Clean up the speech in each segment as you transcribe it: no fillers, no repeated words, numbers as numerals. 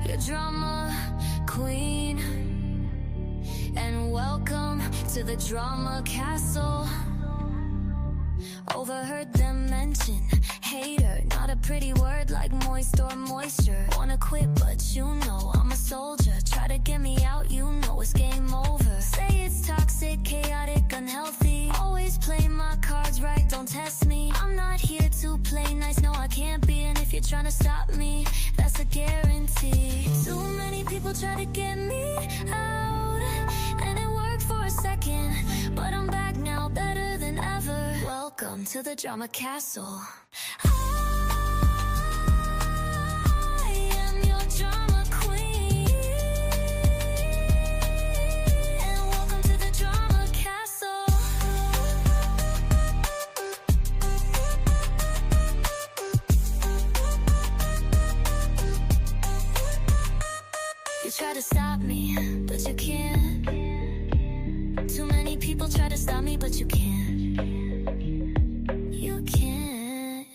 your drama queen, and welcome to the drama castle. Overheard them mention hater, not a pretty word like moist or moisture. Wanna quit but you know I'm a soldier. Try to get me out, you know it's game over. Say it's toxic, chaotic, unhealthy. Always play my cards right, don't test me. I'm not here to play nice, no I can't be. And if you're trying to stop me, that's a guarantee. Too many people try to get me out, and it worked for a second, but I'm back now, better than ever. Welcome to the drama castle. I am your drama queen, and welcome to the drama castle. You try to stop me, but you can't. Too many people try to stop me, but you can't. You can't.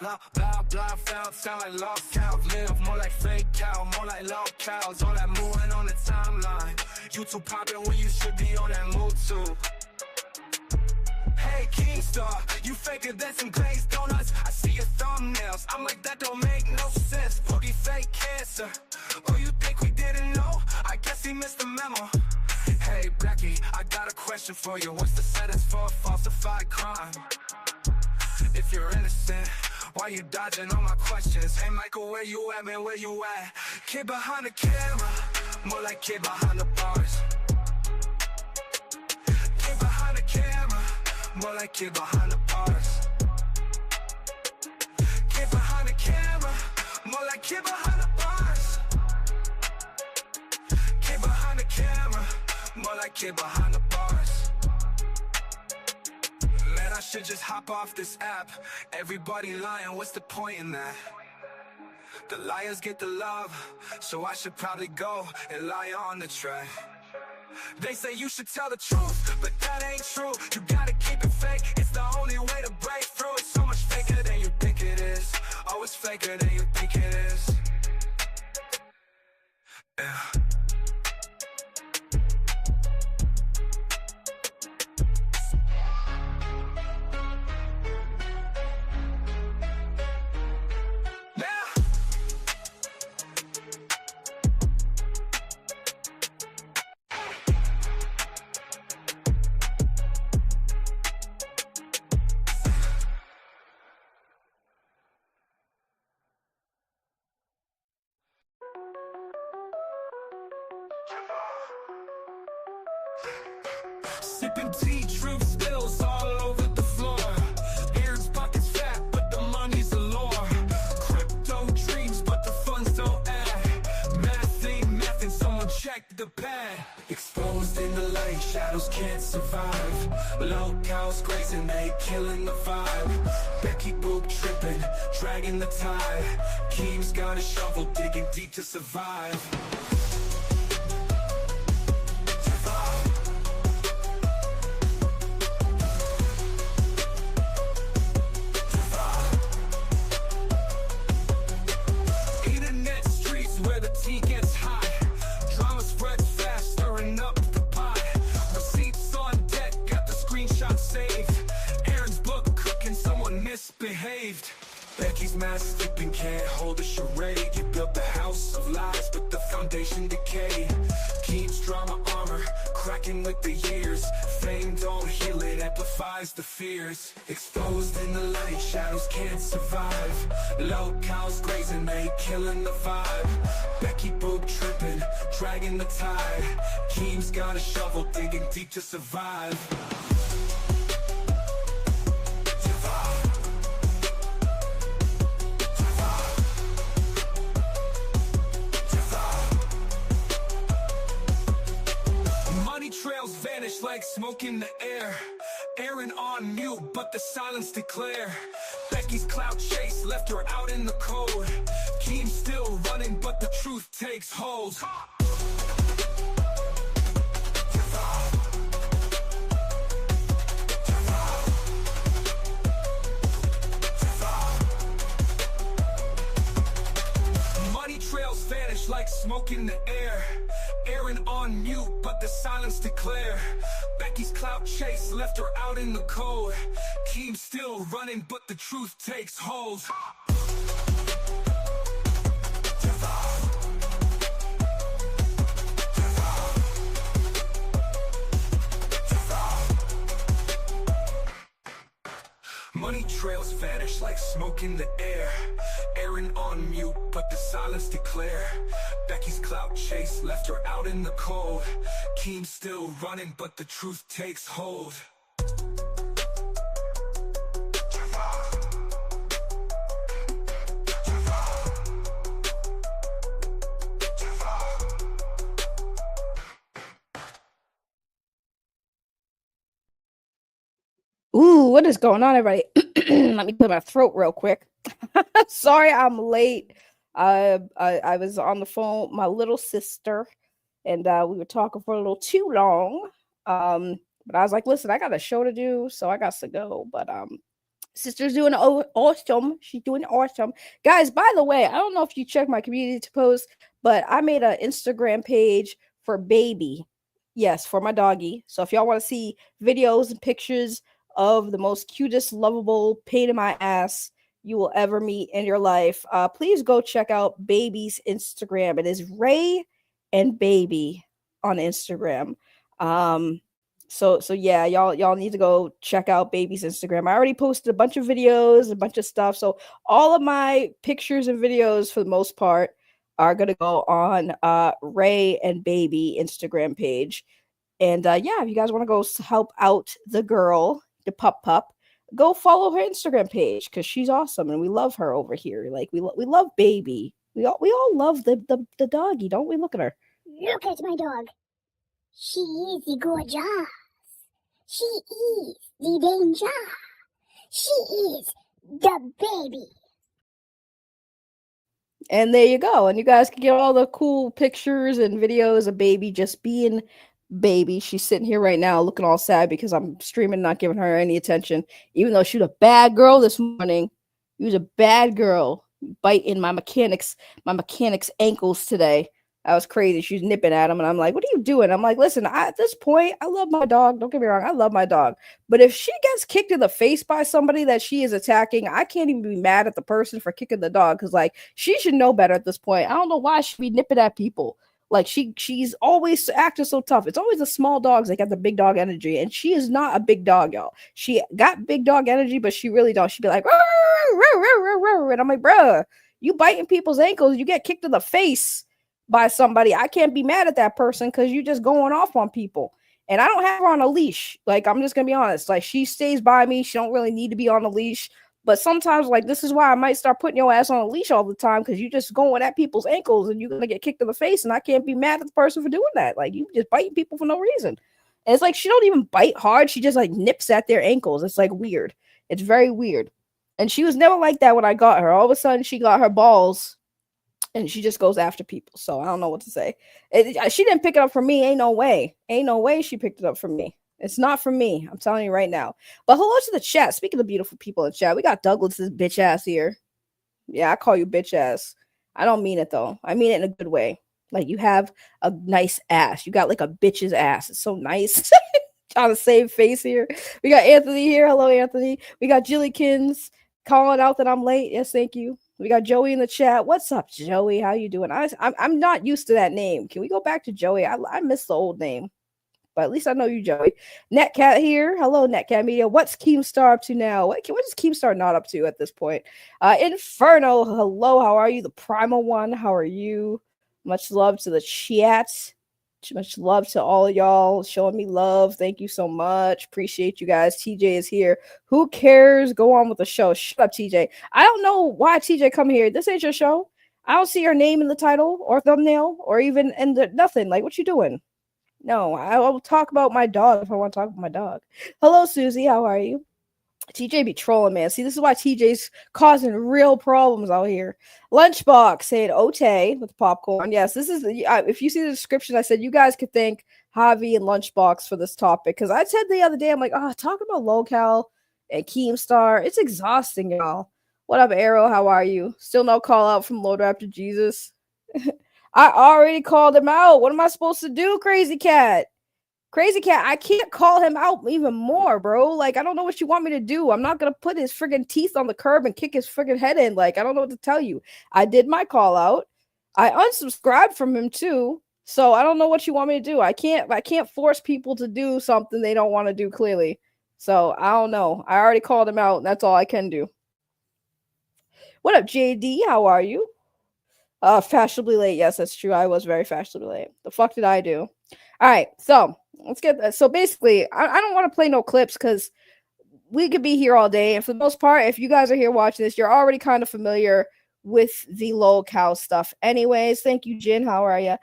Blah, blah, blah, felt, sound like lost cows. Live more like fake cow, more like Lolcows. All that moving on the timeline. You too poppin' when you should be on that move too. Hey Keemstar, you faker than some glazed donuts. I see your thumbnails, I'm like that don't make no sense. Boogie fake cancer, oh you think we didn't know? I guess he missed the memo. Hey Becky, I got a question for you. What's the sentence for a falsified crime? If you're innocent, why you dodging all my questions? Hey Michael, where you at, man, where you at? Kid behind the camera, more like kid behind the bars. Kid behind the camera, more like kid behind the bars. Kid behind the camera, more like kid behind the bars. Kid behind the camera, more like kid behind the bars. Man, I should just hop off this app. Everybody lying, what's the point in that? The liars get the love, so I should probably go and lie on the track. They say you should tell the truth, but that ain't true. You gotta keep it fake, it's the only way to break through. It's so much faker than you think it is. Oh, it's faker than you think it is. Yeah. Sipping tea, truth spills all over the floor. Aaron's pockets fat, but the money's a lure. Crypto dreams, but the funds don't add. Math ain't math, and someone check the pad. Exposed in the light, shadows can't survive. Lolcows grazing, they killing the vibe. Becky Boop tripping, dragging the tide. Keem's got a shovel, digging deep to survive. Misbehaved. Becky's mask sleeping, can't hold a charade. You built the house of lies, but the foundation decayed. Keeps drama armor, cracking with the years. Fame don't heal it, amplifies the fears. Exposed in the light, shadows can't survive. Lolcows grazing, they killing the vibe. Becky Boop tripping, dragging the tide. Keem's got a shovel, digging deep to survive. Trails vanish like smoke in the air. Aaron on mute, but the silence declare. Becky Becky's clout chase left her out in the cold. Keem's still running, but the truth takes hold. Money trails vanish like smoke in the air. Aaron on mute, but the silence declare. Becky's clout chase left her out in the cold. Keem's still running, but the truth takes hold. Money trails vanish like smoke in the air. Aaron on mute, but the silence declare. Becky's clout chase left her out in the cold. Keem's still running, but the truth takes hold. Ooh, what is going on, everybody? Let me clear my throat real quick. Sorry, I'm late. I was on the phone with my little sister, and we were talking for a little too long. But I was like, listen, I got a show to do, so I got to go. But sister's doing awesome. She's doing awesome. Guys, by the way, I don't know if you check my community post, but I made an Instagram page for Baby. Yes, for my doggy. So if y'all want to see videos and pictures of the most cutest, lovable pain in my ass you will ever meet in your life, please go check out Baby's Instagram. It is Ray and Baby on Instagram. So yeah, y'all need to go check out Baby's Instagram. I already posted a bunch of videos, a bunch of stuff. So all of my pictures and videos, for the most part, are gonna go on Ray and Baby Instagram page. And yeah, if you guys want to go help out the girl, the pup, go follow her Instagram page because she's awesome and we love her over here. Like we love Baby. We all love the doggy, don't we? Look at her. Look at my dog. She is the gorgeous. She is the danger. She is the baby. And there you go. And you guys can get all the cool pictures and videos of Baby just being Baby. She's sitting here right now looking all sad because I'm streaming, not giving her any attention, even though she was a bad girl this morning. You was a bad girl, biting my mechanic's ankles today. That was crazy. She was nipping at him, and I'm like, what are you doing? I'm like, listen, at this point, I love my dog. Don't get me wrong. I love my dog. But if she gets kicked in the face by somebody that she is attacking, I can't even be mad at the person for kicking the dog because, like, she should know better at this point. I don't know why she'd be nipping at people. Like, she's always acting so tough. It's always the small dogs that got the big dog energy, and she is not a big dog, y'all. She got big dog energy, but she really don't. She'd be like, and I'm like, bruh, you biting people's ankles, you get kicked in the face by somebody. I can't be mad at that person because you're just going off on people. And I don't have her on a leash. Like, I'm just gonna be honest. Like, she stays by me. She don't really need to be on a leash. But sometimes, like, this is why I might start putting your ass on a leash all the time because you're just going at people's ankles and you're gonna get kicked in the face. And I can't be mad at the person for doing that. Like, you just biting people for no reason. And it's like she don't even bite hard. She just like nips at their ankles. It's like weird. It's very weird. And she was never like that when I got her. All of a sudden, she got her balls. And she just goes after people. So I don't know what to say. She didn't pick it up for me. Ain't no way. Ain't no way she picked it up for me. It's not for me. I'm telling you right now. But hello to the chat. Speaking of beautiful people in chat, we got Douglas's bitch ass here. Yeah, I call you bitch ass. I don't mean it, though. I mean it in a good way. Like, you have a nice ass. You got, like, a bitch's ass. It's so nice. Trying to save face here. We got Anthony here. Hello, Anthony. We got Jillykins calling out that I'm late. Yes, thank you. We got Joey in the chat. What's up, Joey? How you doing? I'm not used to that name. Can we go back to Joey? I miss the old name. But at least I know you, Joey. Netcat here. Hello, Netcat Media. What's Keemstar up to now? What is Keemstar not up to at this point? Inferno. Hello, how are you? The Primal One. How are you? Much love to the chat. Much love to all of y'all showing me love. Thank you so much. Appreciate you guys. TJ is here. Who cares? Go on with the show. Shut up, TJ. I don't know why TJ come here. This ain't your show. I don't see your name in the title or thumbnail or even in the nothing. Like, what you doing? No, I will talk about my dog if I want to talk about my dog. Hello, Susie. How are you? TJ be trolling, man. See, this is why TJ's causing real problems out here. Lunchbox saying Ote with popcorn. Yes, this is if you see the description, I said you guys could thank Javi and Lunchbox for this topic because I said the other day, I'm like, talking about Lolcow and Keemstar, it's exhausting, y'all. What up, Arrow? How are you? Still no call out from Lord Raptor Jesus. I already called him out. What am I supposed to do, Crazy Cat? Crazy Cat, I can't call him out even more, bro. Like, I don't know what you want me to do. I'm not gonna put his friggin' teeth on the curb and kick his friggin' head in. Like, I don't know what to tell you. I did my call out. I unsubscribed from him too. So I don't know what you want me to do. I can't force people to do something they don't want to do, clearly. So I don't know. I already called him out, and that's all I can do. What up, JD? How are you? Fashionably late. Yes, that's true. I was very fashionably late. The fuck did I do? All right, so let's get that. So basically, I don't want to play no clips because we could be here all day. And for the most part, if you guys are here watching this, you're already kind of familiar with the Lolcow stuff. Anyways, thank you, Jin. How are you?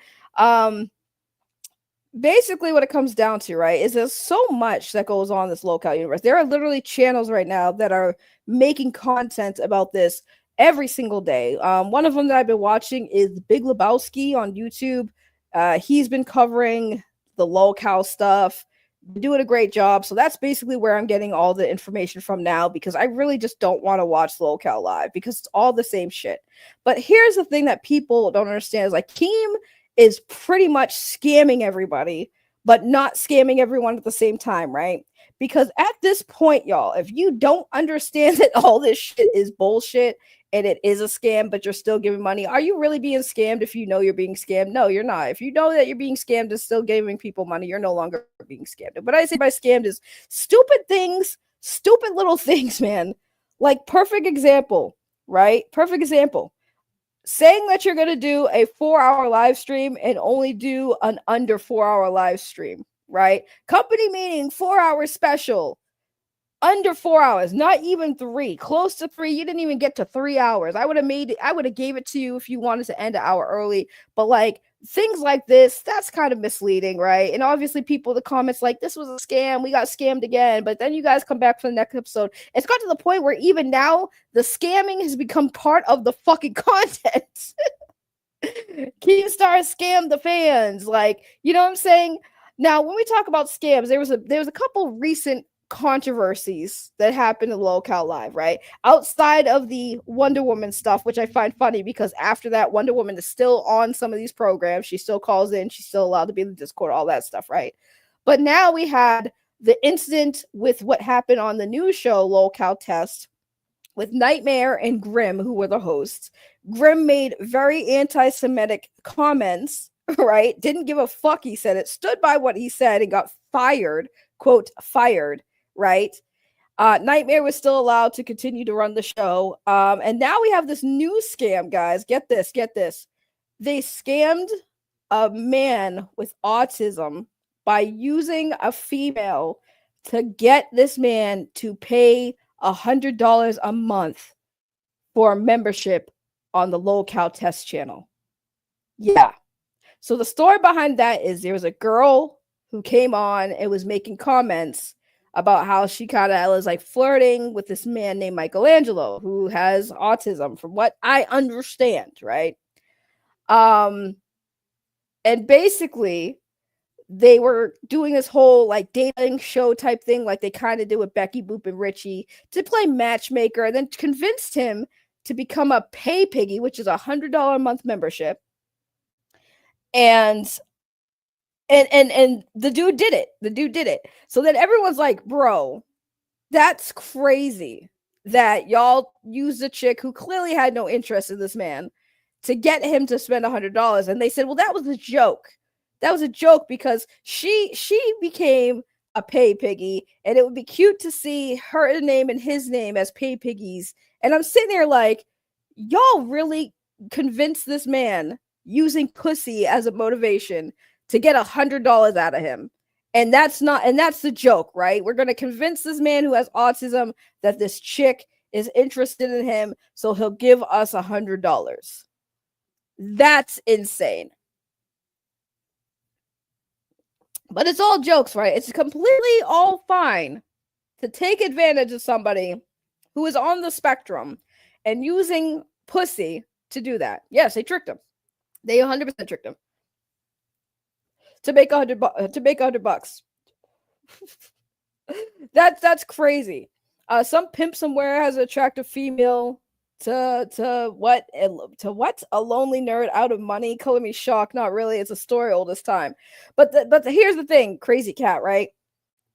Basically, what it comes down to, right, is there's so much that goes on in this Lolcow universe. There are literally channels right now that are making content about this every single day. One of them that I've been watching is Big Lebowski on YouTube. He's been covering the Lolcow stuff, doing a great job. So that's basically where I'm getting all the information from now because I really just don't want to watch Lolcow live because it's all the same shit. But here's the thing that people don't understand is like Keem is pretty much scamming everybody, but not scamming everyone at the same time, right? Because at this point, y'all, if you don't understand that all this shit is bullshit and it is a scam, but you're still giving money, are you really being scammed if you know you're being scammed? No, you're not. If you know that you're being scammed and still giving people money, you're no longer being scammed. What I say by scammed is stupid things, stupid little things, man. Like, perfect example, right? Perfect example. Saying that you're going to do a 4-hour live stream and only do an under 4-hour live stream, right? Company meeting, 4-hour special. Under 4 hours, not even 3, close to 3. You didn't even get to 3 hours. I would have gave it to you if you wanted to end an hour early. But like things like this, that's kind of misleading, right? And obviously people in the comments like, this was a scam, we got scammed again. But then you guys come back for the next episode. It's got to the point where even now the scamming has become part of the fucking content. Keemstar scammed the fans. Like, you know what I'm saying? Now, when we talk about scams, there was a couple recent controversies that happened in Lolcow Live, right? Outside of the Wonder Woman stuff, which I find funny because after that, Wonder Woman is still on some of these programs. She still calls in. She's still allowed to be in the Discord, all that stuff, right? But now we had the incident with what happened on the new show, Lolcow Test, with Nightmare and Grimm, who were the hosts. Grimm made very anti-Semitic comments, right? Didn't give a fuck, he said it, stood by what he said and got fired, quote, fired, right? Nightmare was still allowed to continue to run the show. And now we have this new scam, guys. Get this. They scammed a man with autism by using a female to get this man to pay $100 a month for a membership on the Lolcow Test channel. Yeah. So the story behind that is there was a girl who came on and was making comments about how she kind of was like flirting with this man named Michelangelo who has autism, from what I understand, right? And basically they were doing this whole like dating show type thing, like they kind of did with Becky Boop and Richie, to play matchmaker, and then convinced him to become a pay piggy, which is $100 a month membership. And the dude did it. So then everyone's like, bro, that's crazy that y'all used a chick who clearly had no interest in this man to get him to spend $100. And they said, well, that was a joke. That was a joke because she became a pay piggy, and it would be cute to see her name and his name as pay piggies. And I'm sitting there like, y'all really convinced this man using pussy as a motivation to get $100 out of him. And that's the joke, right? We're going to convince this man who has autism that this chick is interested in him, so he'll give us $100. That's insane. But it's all jokes, right? It's completely all fine to take advantage of somebody who is on the spectrum and using pussy to do that. Yes, they tricked him. They 100% tricked him to make $100. That's crazy. Some pimp somewhere has an attractive female to what a lonely nerd out of money. Color me shocked. Not really. It's a story old as time. But here's the thing, crazy cat, right?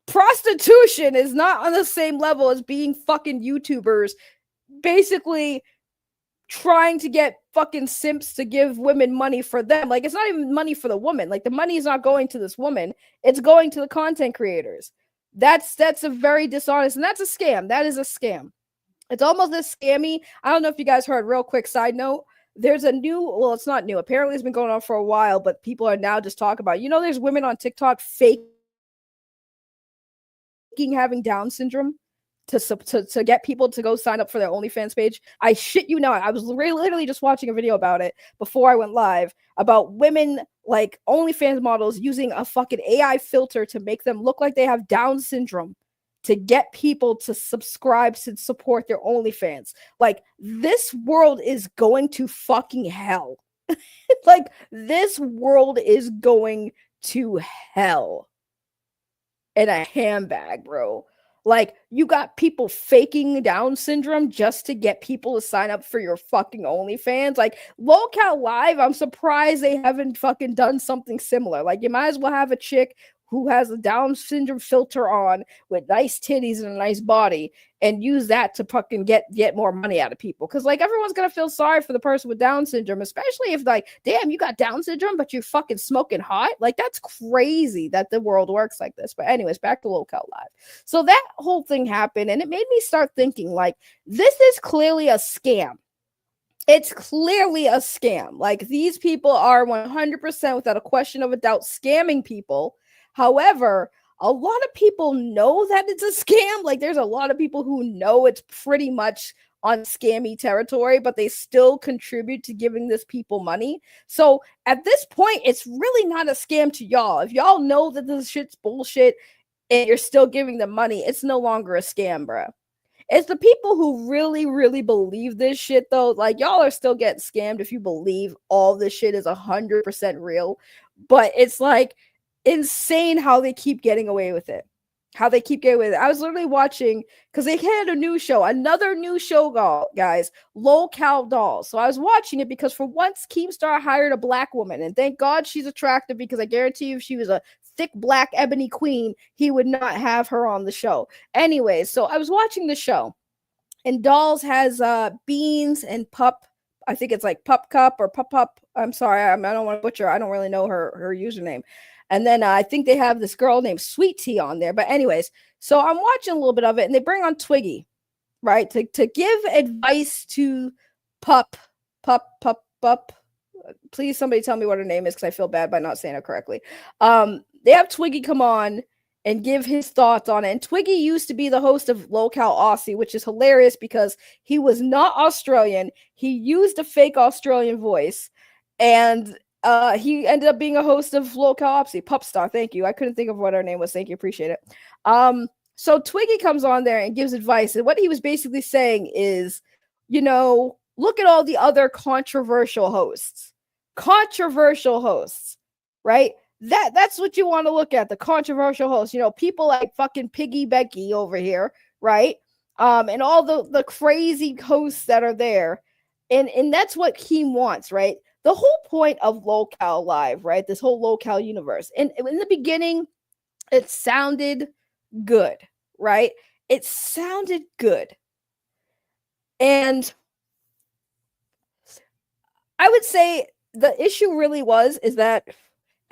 Prostitution is not on the same level as being fucking YouTubers, basically trying to get fucking simps to give women money for them. Like, it's not even money for the woman. Like, the money is not going to this woman. It's going to the content creators. That's a very dishonest, and that's a scam. That is a scam. It's almost as scammy. I don't know if you guys heard, real quick side note. There's a new, well, it's not new. Apparently it's been going on for a while, but people are now just talking about, there's women on TikTok faking having Down syndrome to get people to go sign up for their OnlyFans page. I shit you not. I was literally just watching a video about it before I went live about women, like OnlyFans models, using a fucking AI filter to make them look like they have Down syndrome to get people to subscribe to support their OnlyFans. Like, this world is going to fucking hell. Like, this world is going to hell in a handbag, bro. Like, you got people faking Down syndrome just to get people to sign up for your fucking OnlyFans. Like, Lolcow Live, I'm surprised they haven't fucking done something similar. Like, you might as well have a chick who has a Down syndrome filter on with nice titties and a nice body and use that to fucking get more money out of people. Because, like, everyone's going to feel sorry for the person with Down syndrome, especially if, like, damn, you got Down syndrome, but you're fucking smoking hot. Like, that's crazy that the world works like this. But anyways, back to Lolcow Live. So that whole thing happened, and it made me start thinking, like, this is clearly a scam. It's clearly a scam. Like, these people are 100% without a question of a doubt scamming people. However, a lot of people know that it's a scam. Like, there's a lot of people who know it's pretty much on scammy territory, but they still contribute to giving this people money. So at this point, it's really not a scam to y'all. If y'all know that this shit's bullshit and you're still giving them money, it's no longer a scam, bro. It's the people who really, really believe this shit, though. Like, y'all are still getting scammed if you believe all this shit is 100% real. But it's like insane how they keep getting away with it. I was literally watching, because they had another new show, guys, Lolcow Dolls. So I was watching it because for once Keemstar hired a black woman, and thank God she's attractive, because I guarantee you if she was a thick black ebony queen, he would not have her on the show. Anyways, so I was watching the show, and Dolls has Beans and Pup. I think it's like Pup Cup or Pup. I'm sorry, I don't want to butcher. I don't really know her username. And then I think they have this girl named Sweet Tea on there. But anyways, so I'm watching a little bit of it, and they bring on Twiggy, right, to give advice to Pup. Please, somebody tell me what her name is, because I feel bad by not saying it correctly. They have Twiggy come on and give his thoughts on it. And Twiggy used to be the host of Lolcow Aussie, which is hilarious because he was not Australian. He used a fake Australian voice, and he ended up being a host of Lolcow Aussie. Pupstar, thank you. I couldn't think of what her name was. Thank you, appreciate it. So Twiggy comes on there and gives advice, and what he was basically saying is, look at all the other controversial hosts, right? That's what you want to look at, the controversial hosts. People like fucking Piggy Becky over here, right? And all the crazy hosts that are there, and that's what Keem wants, right? The whole point of Lolcow Live, right? This whole Lolcow universe. And in the beginning, it sounded good, right? It sounded good. And I would say the issue really is that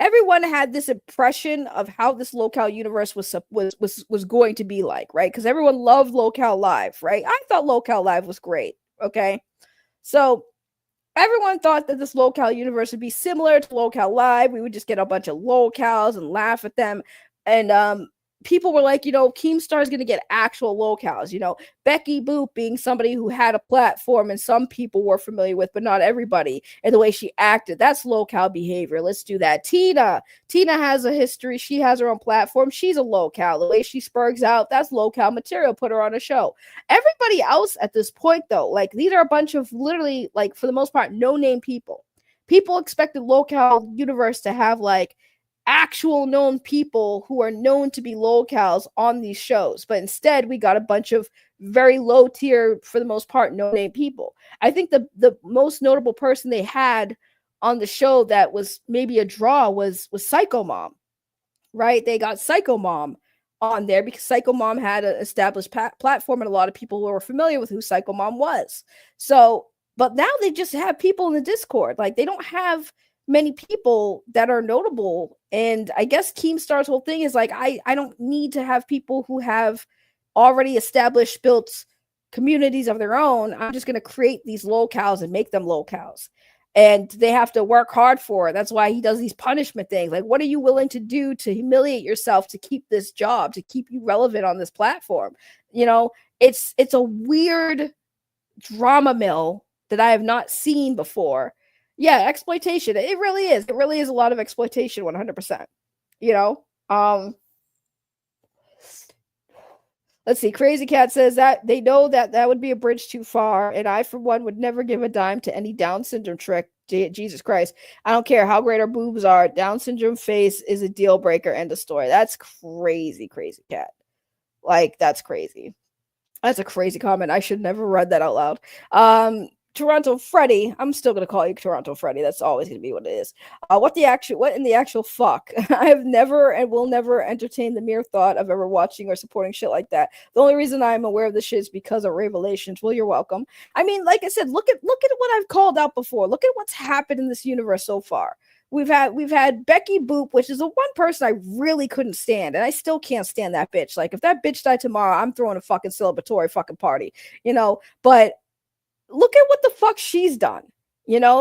everyone had this impression of how this Lolcow universe was going to be like, right? Because everyone loved Lolcow Live, right? I thought Lolcow Live was great, okay? So everyone thought that this Lolcow universe would be similar to Lolcow Live. We would just get a bunch of Lolcows and laugh at them. And people were like, Keemstar is going to get actual locals, Becky Boop being somebody who had a platform and some people were familiar with, but not everybody. And the way she acted, that's local behavior. Let's do that. Tina has a history. She has her own platform. She's a local. The way she spurgs out, that's local material. Put her on a show. Everybody else at this point, though, like these are a bunch of literally, like for the most part, no-name people. People expected local universe to have like actual known people who are known to be locals on these shows, but instead we got a bunch of very low tier, for the most part, no name people. I think the most notable person they had on the show that was maybe a draw was Psycho Mom, right? They got Psycho Mom on there because Psycho Mom had an established platform and a lot of people were familiar with who Psycho Mom was. So, but now they just have people in the Discord. Like they don't have many people that are notable. And I guess Keemstar's whole thing is like, I don't need to have people who have already established, built communities of their own. I'm just going to create these locals and make them locals. And they have to work hard for it. That's why he does these punishment things. Like, what are you willing to do to humiliate yourself to keep this job, to keep you relevant on this platform? It's a weird drama mill that I have not seen before. Yeah, exploitation. It really is. It really is a lot of exploitation, 100%. Let's see. Crazy Cat says that they know that would be a bridge too far, and I, for one, would never give a dime to any Down syndrome trick. Jesus Christ. I don't care how great our boobs are. Down syndrome face is a deal breaker. End of story. That's crazy, Crazy Cat. Like, that's crazy. That's a crazy comment. I should never read that out loud. Toronto Freddy, I'm still gonna call you Toronto Freddy. That's always gonna be what it is. What in the actual fuck? I have never and will never entertain the mere thought of ever watching or supporting shit like that. The only reason I'm aware of this shit is because of revelations. Well, you're welcome. I mean, like I said, look at what I've called out before. Look at what's happened in this universe so far. We've had Becky Boop, which is the one person I really couldn't stand, and I still can't stand that bitch. Like, if that bitch died tomorrow, I'm throwing a fucking celebratory fucking party, but look at what the fuck she's done.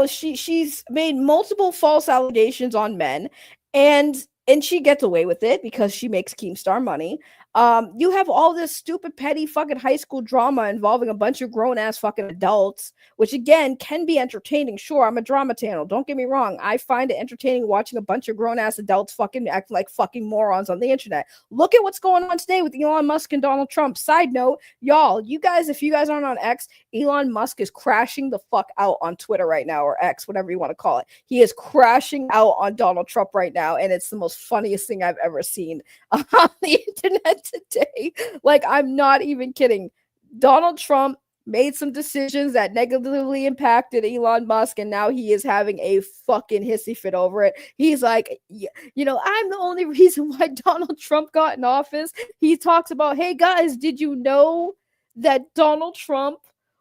She's made multiple false allegations on men, and she gets away with it because she makes Keemstar money. You have all this stupid, petty fucking high school drama involving a bunch of grown-ass fucking adults, which again can be entertaining. Sure, I'm a drama channel. Don't get me wrong. I find it entertaining watching a bunch of grown-ass adults fucking act like fucking morons on the internet. Look at what's going on today with Elon Musk and Donald Trump. Side note, y'all, if you guys aren't on X, Elon Musk is crashing the fuck out on Twitter right now, or X, whatever you want to call it. He is crashing out on Donald Trump right now, and it's the most funniest thing I've ever seen on the internet today. Like, I'm not even kidding. Donald Trump made some decisions that negatively impacted Elon Musk, and now he is having a fucking hissy fit over it. He's like, I'm the only reason why Donald Trump got in office. He talks about, hey guys, did you know that Donald Trump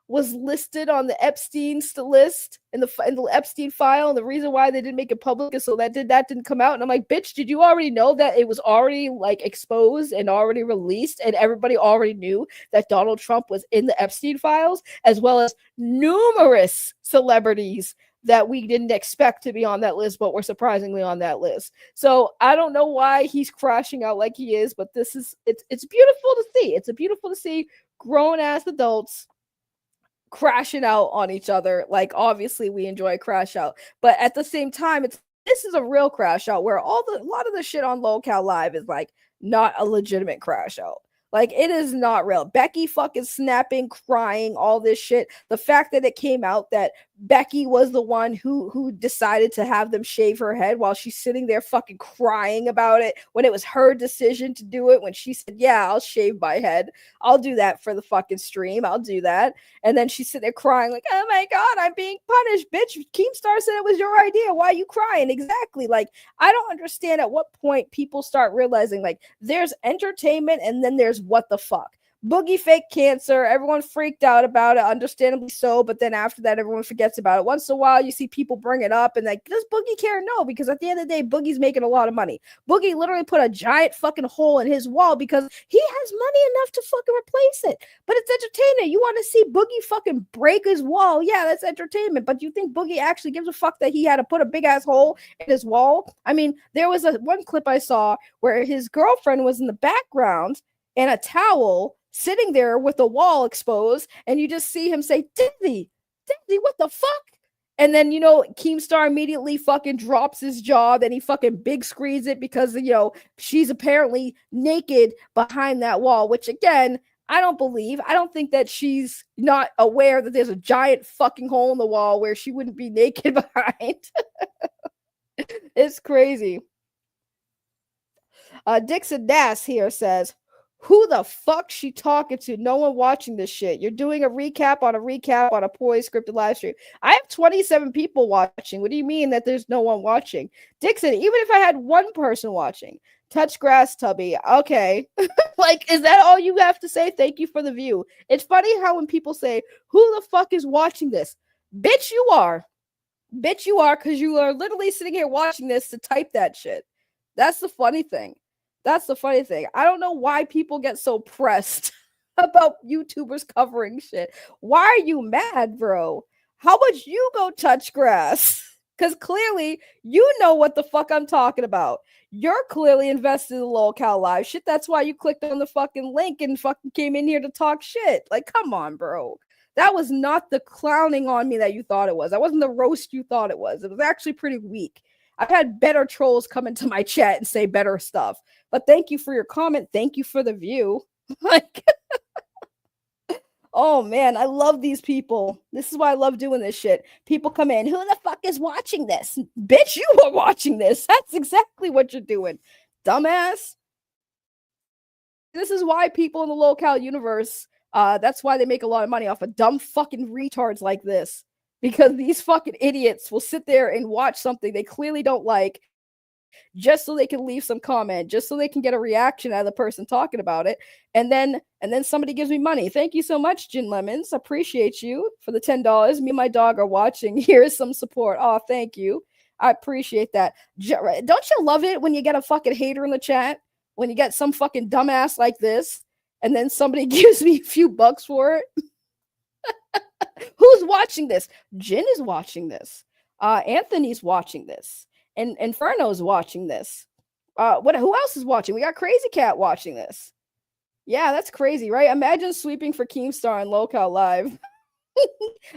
was listed on the Epstein list in the Epstein file, and the reason why they didn't make it public is so that didn't come out. And I'm like, bitch, did you already know that it was already like exposed and already released, and everybody already knew that Donald Trump was in the Epstein files, as well as numerous celebrities that we didn't expect to be on that list, but were surprisingly on that list. So I don't know why he's crashing out like he is, but it's beautiful to see. It's beautiful to see grown ass adults crashing out on each other. Like, obviously we enjoy crash out, but at the same time, this is a real crash out where a lot of the shit on Lolcow Live is like not a legitimate crash out. Like, it is not real. Becky fucking snapping, crying, all this shit. The fact that it came out that Becky was the one who decided to have them shave her head while she's sitting there fucking crying about it, when it was her decision to do it, when she said, yeah, I'll shave my head. I'll do that for the fucking stream. I'll do that. And then she's sitting there crying like, oh my God, I'm being punished, bitch. Keemstar said it was your idea. Why are you crying? Exactly. Like, I don't understand at what point people start realizing, like, there's entertainment and then there's what the fuck. Boogie fake cancer. Everyone freaked out about it, understandably so. But then after that, everyone forgets about it. Once in a while, you see people bring it up and like, does Boogie care? No, because at the end of the day, Boogie's making a lot of money. Boogie literally put a giant fucking hole in his wall because he has money enough to fucking replace it. But it's entertainment. You want to see Boogie fucking break his wall? Yeah, that's entertainment. But you think Boogie actually gives a fuck that he had to put a big ass hole in his wall? I mean, there was one clip I saw where his girlfriend was in the background in a towel sitting there with the wall exposed, and you just see him say, Disney, what the fuck? And then, Keemstar immediately fucking drops his jaw, then he fucking big screens it because, she's apparently naked behind that wall, which again, I don't believe. I don't think that she's not aware that there's a giant fucking hole in the wall where she wouldn't be naked behind. It's crazy. Dixon Nass here says, who the fuck she talking to? No one watching this shit. You're doing a recap on a poorly scripted live stream. I have 27 people watching. What do you mean that there's no one watching? Dixon, even if I had one person watching, touch grass, Tubby. Okay. Like, is that all you have to say? Thank you for the view. It's funny how when people say, who the fuck is watching this? Bitch, you are. Bitch, you are, because you are literally sitting here watching this to type that shit. That's the funny thing. I don't know why people get so pressed about YouTubers covering shit. Why are you mad, bro? How about you go touch grass? Because clearly you know what the fuck I'm talking about. You're clearly invested in the Lolcow live shit. That's why you clicked on the fucking link and fucking came in here to talk shit. Like, come on, bro. That was not the clowning on me that you thought it was. That wasn't the roast you thought it was. It was actually pretty weak. I've had better trolls come into my chat and say better stuff. But thank you for your comment. Thank you for the view. Like, oh man, I love these people. This is why I love doing this shit. People come in, who the fuck is watching this? Bitch, you are watching this. That's exactly what you're doing, dumbass. This is why people in the Lolcow universe, that's why they make a lot of money off of dumb fucking retards like this. Because these fucking idiots will sit there and watch something they clearly don't like just so they can leave some comment, just so they can get a reaction out of the person talking about it. And then somebody gives me money. Thank you so much, Gin Lemons. Appreciate you for the $10. Me and my dog are watching. Here's some support. Oh, thank you. I appreciate that. Don't you love it when you get a fucking hater in the chat? When you get some fucking dumbass like this, and then somebody gives me a few bucks for it? Who's watching this? Jin is watching this. Anthony's watching this. And Inferno's watching this. Who else is watching? We got Crazy Cat watching this. Yeah, that's crazy, right? Imagine sweeping for Keemstar and Lolcow live.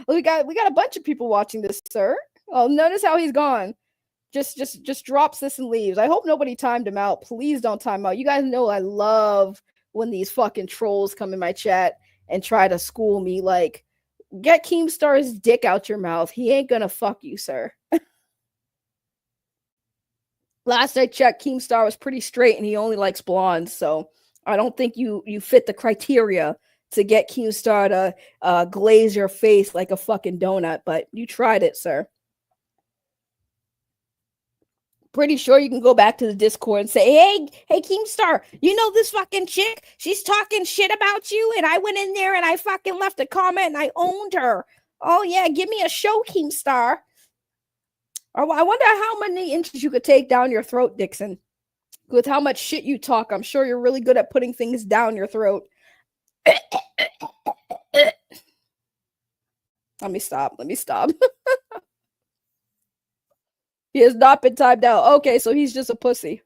we got a bunch of people watching this, sir. Oh, notice how he's gone. Just drops this and leaves. I hope nobody timed him out. Please don't time out. You guys know I love when these fucking trolls come in my chat and try to school me like, get Keemstar's dick out your mouth. He ain't gonna fuck you, sir. Last I checked, Keemstar was pretty straight and he only likes blondes, so I don't think you fit the criteria to get Keemstar to glaze your face like a fucking donut, but you tried it, sir. Pretty sure you can go back to the Discord and say, hey, Keemstar, you know this fucking chick? She's talking shit about you, and I went in there and I fucking left a comment and I owned her. Oh, yeah, give me a show, Keemstar. I wonder how many inches you could take down your throat, Dixon. With how much shit you talk, I'm sure you're really good at putting things down your throat. Let me stop. He has not been timed out. Okay, so he's just a pussy.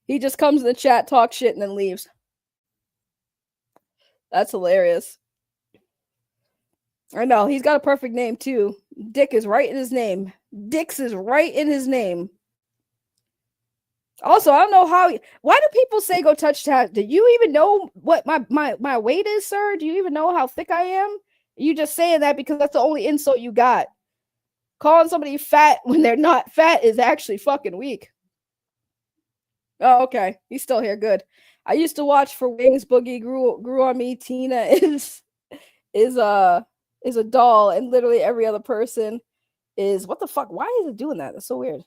He just comes in the chat, talks shit, and then leaves. That's hilarious. I know, he's got a perfect name, too. Dick is right in his name. Dix is right in his name. Also, I don't know why do people say go touch tat? Do you even know what my weight is, sir? Do you even know how thick I am? You just saying that because that's the only insult you got. Calling somebody fat when they're not fat is actually fucking weak. Oh, okay. He's still here. Good. I used to watch For Wings. Boogie grew on me. Tina is a doll, and literally every other person is what the fuck? Why is it doing that? That's so weird.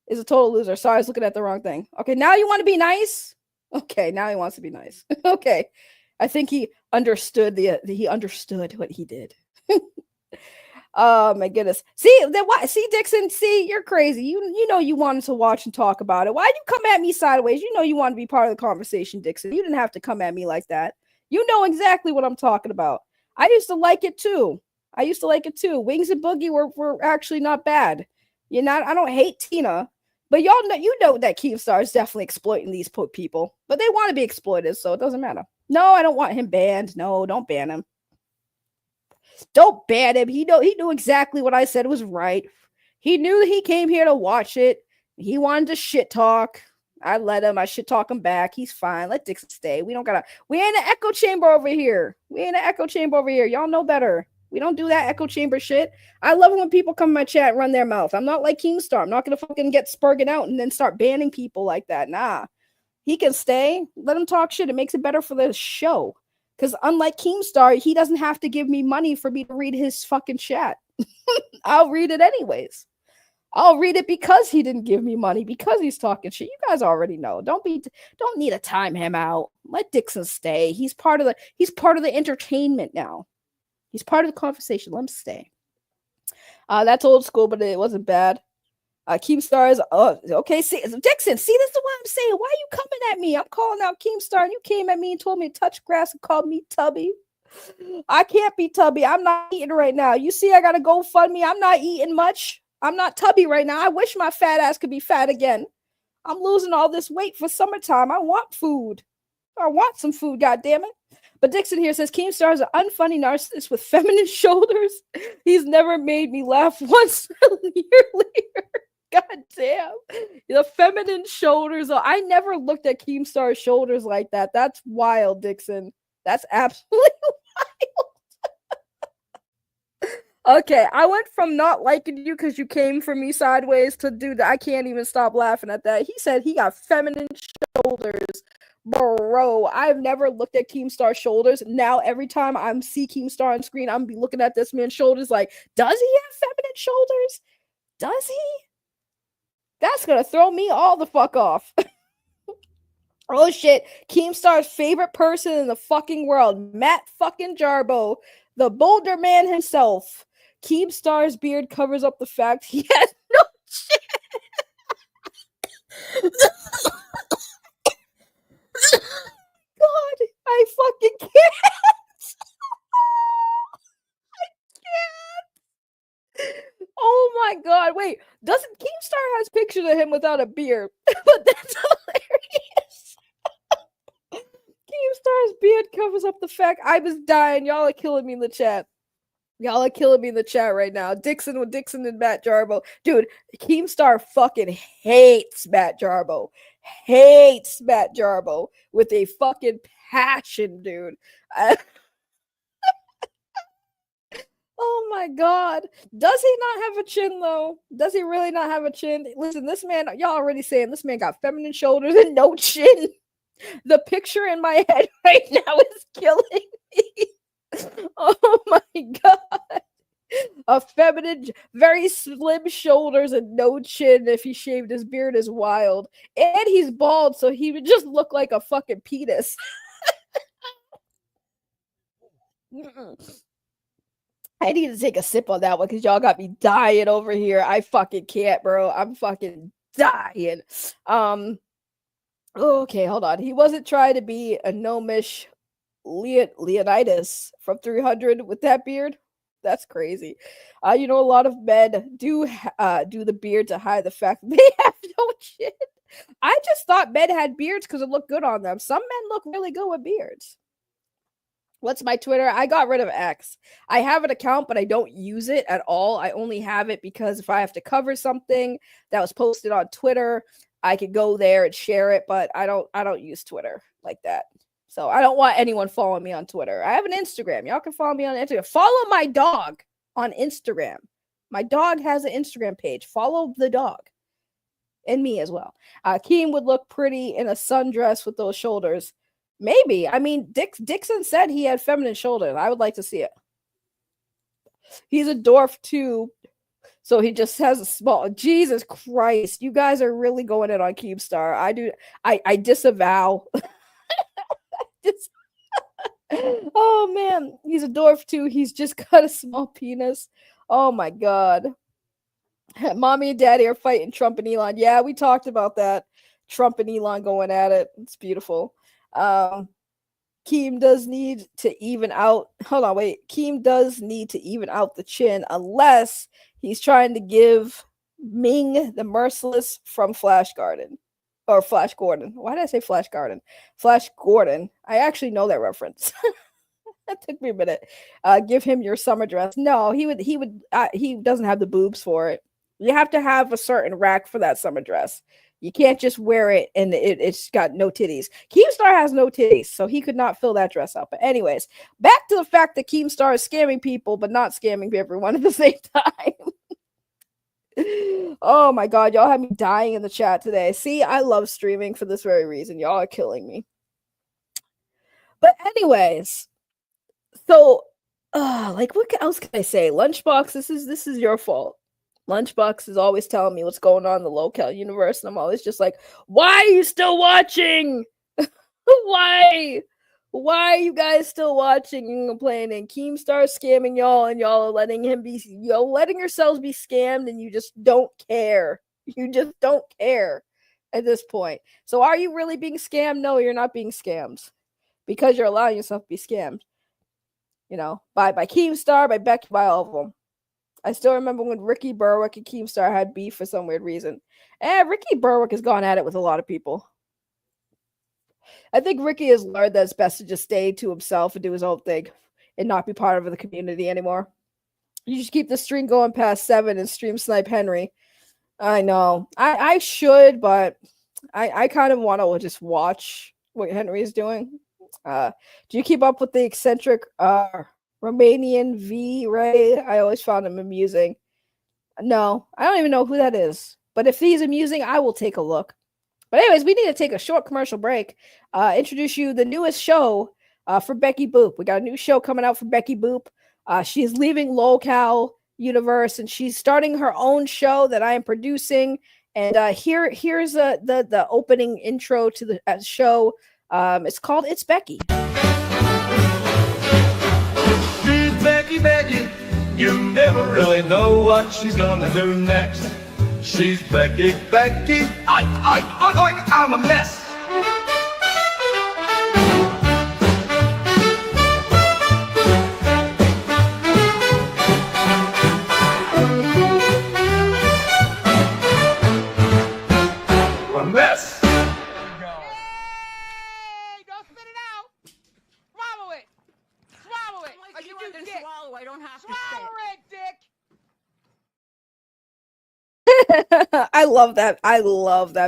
Is a total loser. Sorry, I was looking at the wrong thing. Okay, now you want to be nice? Okay, now he wants to be nice. Okay. I think he understood he understood what he did. Oh my goodness. See then why see Dixon, see you're crazy. You know you wanted to watch and talk about it. Why'd you come at me sideways? You know you want to be part of the conversation, Dixon. You didn't have to come at me like that. You know exactly what I'm talking about. I used to like it too. Wings and Boogie were actually not bad. I don't hate Tina, but you know that Keemstar is definitely exploiting these people. But they want to be exploited, so it doesn't matter. No, I don't want him banned. No, don't ban him. Don't ban him. He knew exactly what I said was right. He knew he came here to watch it. He wanted to shit talk. I let him. I shit talk him back. He's fine. Let Dixon stay. We ain't an echo chamber over here. Y'all know better. We don't do that echo chamber shit. I love it when people come in my chat and run their mouth. I'm not like Keemstar. I'm not gonna fucking get spurging out and then start banning people like that. Nah. He can stay. Let him talk shit. It makes it better for the show. Because unlike Keemstar, he doesn't have to give me money for me to read his fucking chat. I'll read it anyways. I'll read it because he didn't give me money, because he's talking shit. You guys already know. Don't need to time him out. Let Dixon stay. He's part of the entertainment now. He's part of the conversation. Let him stay. That's old school, but it wasn't bad. Keemstar is okay. See, Dixon, see, this is what I'm saying. Why are you coming at me? I'm calling out Keemstar, and you came at me and told me to touch grass and called me Tubby. I can't be Tubby. I'm not eating right now. You see, I gotta go fund me. I'm not eating much. I'm not Tubby right now. I wish my fat ass could be fat again. I'm losing all this weight for summertime. I want food. I want some food, goddammit. But Dixon here says Keemstar is an unfunny narcissist with feminine shoulders. He's never made me laugh once a year later. God damn. The feminine shoulders. I never looked at Keemstar's shoulders like that. That's wild, Dixon. That's absolutely wild. Okay, I went from not liking you because you came for me sideways to dude, I can't even stop laughing at that. He said he got feminine shoulders. Bro, I've never looked at Keemstar's shoulders. Now, every time I see Keemstar on screen, I'm be looking at this man's shoulders like, does he have feminine shoulders? Does he? That's gonna throw me all the fuck off. Oh shit. Keemstar's favorite person in the fucking world, Matt fucking Jarbo, the Boulder man himself. Keemstar's beard covers up the fact he has no shit. God, I fucking can't. I can't. Oh my god, wait. Doesn't Keemstar has pictures of him without a beard? But that's hilarious. Keemstar's beard covers up the fact I was dying. Y'all are killing me in the chat. Y'all are killing me in the chat right now. Dixon and Matt Jarbo. Dude, Keemstar fucking hates Matt Jarbo. Hates Matt Jarbo with a fucking passion, dude. Oh my god. Does he not have a chin though? Does he really not have a chin? Listen, this man, y'all already saying this man got feminine shoulders and no chin. The picture in my head right now is killing me. Oh my god. A feminine, very slim shoulders and no chin if he shaved his beard is wild. And he's bald, so he would just look like a fucking penis. I need to take a sip on that one because y'all got me dying over here. I fucking can't, bro. I'm fucking dying. Okay, hold on. He wasn't trying to be a gnomish Leonidas from 300 with that beard. That's crazy. A lot of men do the beard to hide the fact that they have no chin. I just thought men had beards because it looked good on them. Some men look really good with beards. What's my Twitter? I got rid of X. I have an account, but I don't use it at all. I only have it because if I have to cover something that was posted on Twitter, I could go there and share it, but I don't use Twitter like that. So I don't want anyone following me on Twitter. I have an Instagram. Y'all can follow me on Instagram. Follow my dog on Instagram. My dog has an Instagram page. Follow the dog. And me as well. Keem would look pretty in a sundress with those shoulders. Maybe. I mean, Dixon said he had feminine shoulders. I would like to see it. He's a dwarf too. So he just has a small. Jesus Christ. You guys are really going in on Keemstar. I disavow. Oh man, he's a dwarf too. He's just got a small penis. Oh my god. Mommy and Daddy are fighting Trump and Elon. Yeah, we talked about that. Trump and Elon going at it. It's beautiful. Keem does need to even out. Hold on, wait. Keem does need to even out the chin unless he's trying to give Ming the Merciless from Flash Garden. Or Flash Gordon. Why did I say Flash Garden? Flash Gordon. I actually know that reference. That took me a minute. Give him your summer dress. No, he doesn't have the boobs for it. You have to have a certain rack for that summer dress. You can't just wear it and it's got no titties. Keemstar has no titties, so he could not fill that dress up. But anyways, back to the fact that Keemstar is scamming people, but not scamming everyone at the same time. Oh my god, y'all have me dying in the chat today. See, I love streaming for this very reason. Y'all are killing me. But anyways, so like what else can I say? Lunchbox, this is your fault. Lunchbox is always telling me what's going on in the Lolcow universe, and I'm always just like, why are you still watching? Why are you guys still watching and complaining? Keemstar scamming y'all, and y'all are letting yourselves be scammed, and you just don't care. You just don't care at this point. So are you really being scammed? No, you're not being scammed because you're allowing yourself to be scammed. You know, by Keemstar, by Becky, by all of them. I still remember when Ricky Berwick and Keemstar had beef for some weird reason. And Ricky Berwick has gone at it with a lot of people. I think Ricky has learned that it's best to just stay to himself and do his own thing and not be part of the community anymore. You just keep the stream going past 7 and stream snipe Henry. I know. I should, but I kind of want to just watch what Henry is doing. Do you keep up with the eccentric Romanian V Ray? I always found him amusing. No, I don't even know who that is. But if he's amusing, I will take a look. But anyways, we need to take a short commercial break. Introduce you the newest show for Becky Boop. We got a new show coming out for Becky Boop. She's leaving Lolcow universe and she's starting her own show that I am producing. And here's the opening intro to the show. It's called It's Becky. She's Becky. You never really know what she's gonna do next. She's Becky. I'm a mess. A mess. I don't have to Swallow it, Dick. I love that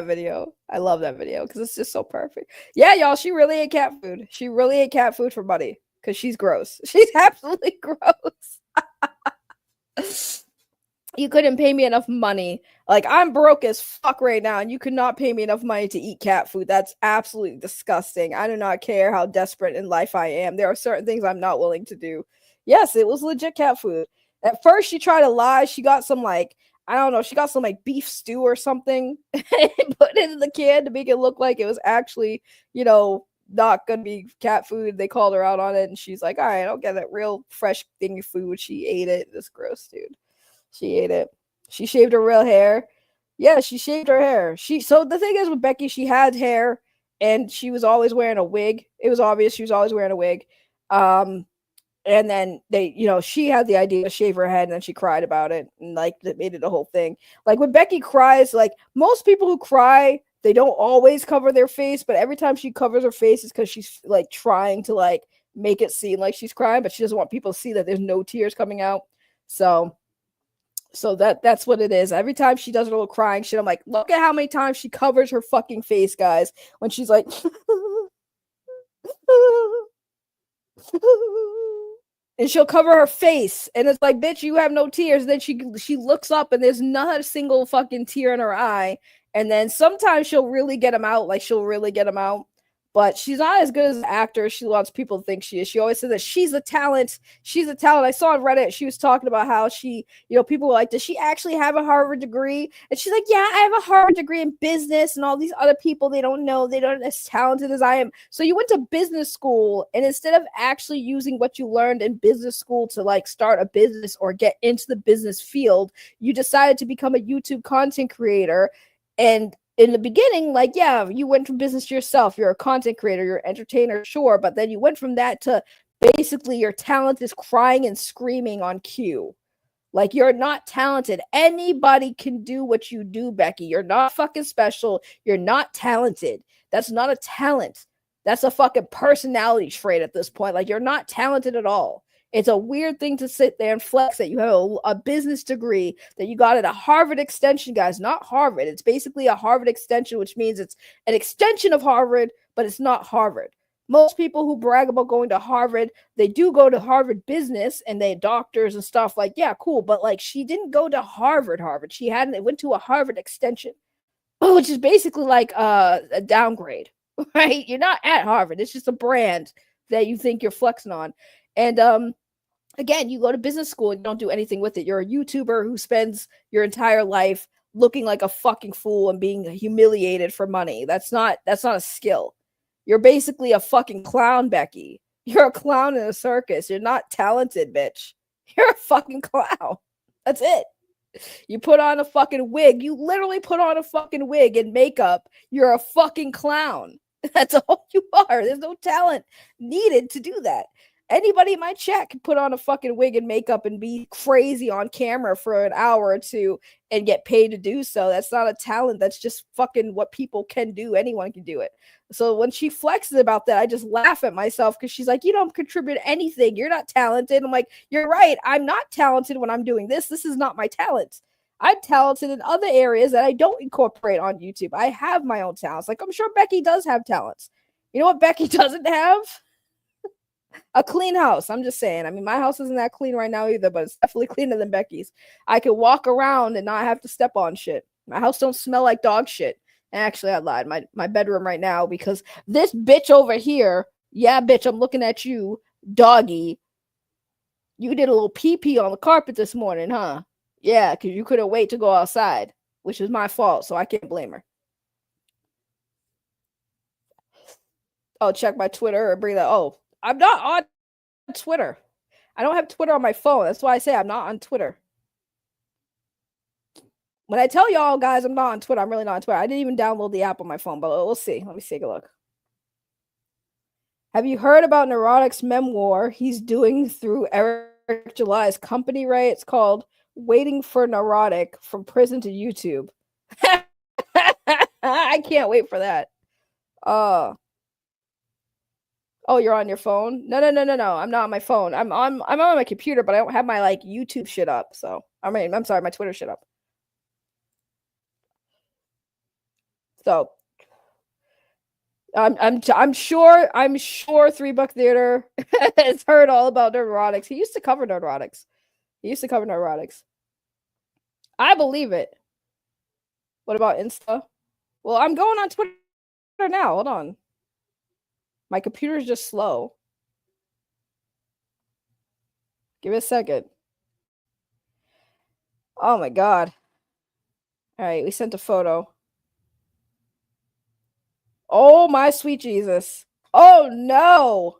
video. I love that video because it's just so perfect. Yeah, y'all, she really ate cat food. She really ate cat food for Buddy because she's gross. She's absolutely gross. You couldn't pay me enough money. Like, I'm broke as fuck right now, and you could not pay me enough money to eat cat food. That's absolutely disgusting. I do not care how desperate in life I am. There are certain things I'm not willing to do. Yes, it was legit cat food. At first, she tried to lie. She got some, like, I don't know, she got some, like, beef stew or something and put it in the can to make it look like it was actually, you know, not gonna be cat food. They called her out on it, and she's like, all right, I'll get that real fresh thing of food. She ate it. It's gross, dude. She ate it. She shaved her real hair. Yeah, she shaved her hair. So the thing is with Becky, she had hair and she was always wearing a wig. It was obvious she was always wearing a wig. And then they, you know, she had the idea to shave her head and then she cried about it and like that made it a whole thing. Like when Becky cries, like most people who cry, they don't always cover their face, but every time she covers her face it's because she's like trying to like make it seem like she's crying, but she doesn't want people to see that there's no tears coming out. So that's what it is. Every time she does a little crying shit, I'm like, look at how many times she covers her fucking face, guys. When she's like, and she'll cover her face, and it's like, bitch, you have no tears. And then she looks up, and there's not a single fucking tear in her eye. And then sometimes she'll really get them out, but she's not as good as an actor as she wants people to think she is. She always says that she's a talent. She's a talent. I saw on Reddit, she was talking about how she, people were like, does she actually have a Harvard degree? And she's like, yeah, I have a Harvard degree in business, and all these other people, they don't know. They aren't as talented as I am. So you went to business school, and instead of actually using what you learned in business school to like start a business or get into the business field, you decided to become a YouTube content creator. And in the beginning, like, yeah, you went from business to yourself. You're a content creator, you're an entertainer, sure. But then you went from that to basically your talent is crying and screaming on cue. Like, you're not talented. Anybody can do what you do, Becky. You're not fucking special. You're not talented. That's not a talent. That's a fucking personality trait at this point. Like, you're not talented at all. It's a weird thing to sit there and flex that you have a business degree that you got at a Harvard extension, guys. Not Harvard. It's basically a Harvard extension, which means it's an extension of Harvard, but it's not Harvard. Most people who brag about going to Harvard, they do go to Harvard business and they doctors and stuff, like, yeah, cool. But like, she didn't go to Harvard. She went to a Harvard extension, which is basically like a downgrade, right? You're not at Harvard. It's just a brand that you think you're flexing on. And again, you go to business school and you don't do anything with it. You're a YouTuber who spends your entire life looking like a fucking fool and being humiliated for money. That's not a skill. You're basically a fucking clown, Becky. You're a clown in a circus. You're not talented, bitch. You're a fucking clown. That's it. You put on a fucking wig. You literally put on a fucking wig and makeup. You're a fucking clown. That's all you are. There's no talent needed to do that. Anybody in my chat can put on a fucking wig and makeup and be crazy on camera for an hour or two and get paid to do so. That's not a talent. That's just fucking what people can do. Anyone can do it. So when she flexes about that, I just laugh at myself because she's like, you don't contribute anything. You're not talented. I'm like, you're right. I'm not talented when I'm doing this. This is not my talent. I'm talented in other areas that I don't incorporate on YouTube. I have my own talents. Like, I'm sure Becky does have talents. You know what Becky doesn't have? A clean house. I'm just saying. I mean, my house isn't that clean right now either, but it's definitely cleaner than Becky's. I can walk around and not have to step on shit. My house don't smell like dog shit. And actually, I lied. My bedroom right now, because this bitch over here, yeah, bitch, I'm looking at you, doggy. You did a little pee-pee on the carpet this morning, huh? Yeah, because you couldn't wait to go outside, which is my fault, so I can't blame her. Oh, check my Twitter or bring that. Oh, I'm not on Twitter. I don't have Twitter on my phone. That's why I say I'm not on Twitter. When I tell y'all, guys, I'm not on Twitter, I'm really not on Twitter. I didn't even download the app on my phone, but we'll see. Let me take a look. Have you heard about Neurotic's memoir he's doing through Eric July's company, right? It's called Waiting for Neurotic From Prison to YouTube. I can't wait for that. Oh, you're on your phone? No. I'm not on my phone. I'm on my computer, but I don't have my like YouTube shit up. So I'm sorry, my Twitter shit up. So I'm sure $3 Theater has heard all about Neurotics. He used to cover Neurotics. I believe it. What about Insta? Well, I'm going on Twitter now. Hold on. My computer's just slow. Give it a second. Oh my god. All right, we sent a photo. Oh my sweet Jesus. Oh no.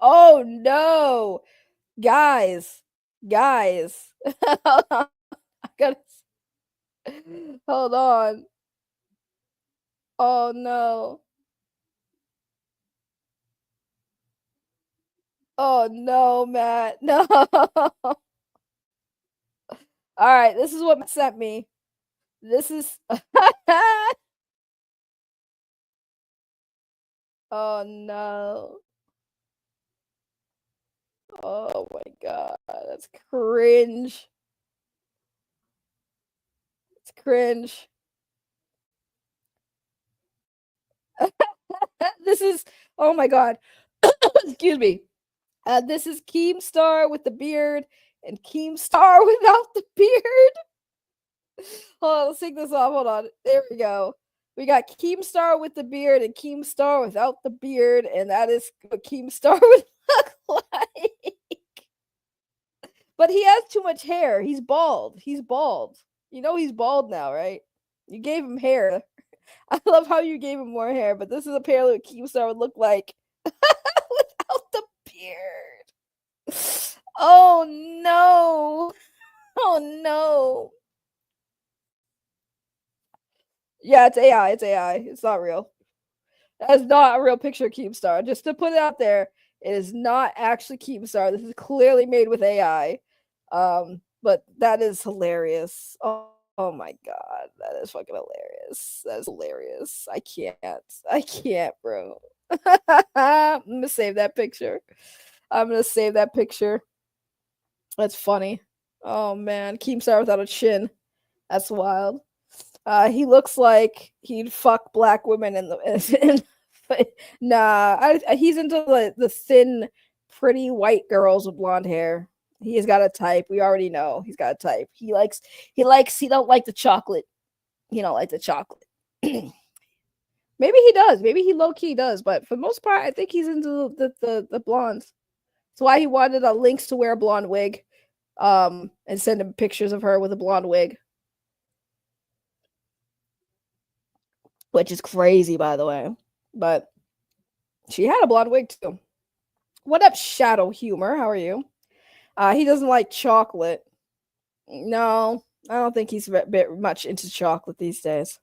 Oh no. Guys. I gotta... Hold on. Oh no. Oh no, Matt. No. All right, this is what Matt sent me. This is oh no. Oh my god, that's cringe. It's cringe. This is, oh my god. Excuse me. This is Keemstar with the beard and Keemstar without the beard. Hold on, let's take this off. Hold on. There we go. We got Keemstar with the beard and Keemstar without the beard, and that is what Keemstar would look like. But he has too much hair. He's bald. He's bald. You know he's bald now, right? You gave him hair. I love how you gave him more hair, but this is apparently what Keemstar would look like without the beard. Oh no. Oh no. Yeah, it's AI. It's AI. It's not real. That's not a real picture of Keemstar. Just to put it out there, it is not actually Keemstar. This is clearly made with AI. But that is hilarious. Oh my god, that is fucking hilarious. That is hilarious. I can't, bro. I'm gonna save that picture. That's funny. Oh man, Keemstar without a chin. That's wild. He looks like he'd fuck black women in the. Nah, he's into the thin, pretty white girls with blonde hair. He's got a type. We already know he's got a type. He don't like the chocolate. He don't like the chocolate. Maybe he does. Maybe he low key does. But for the most part, I think he's into the blondes. That's why he wanted Lynx to wear a blonde wig, and send him pictures of her with a blonde wig, which is crazy, by the way. But she had a blonde wig too. What up, Shadow Humor? How are you? He doesn't like chocolate. No, I don't think he's bit much into chocolate these days.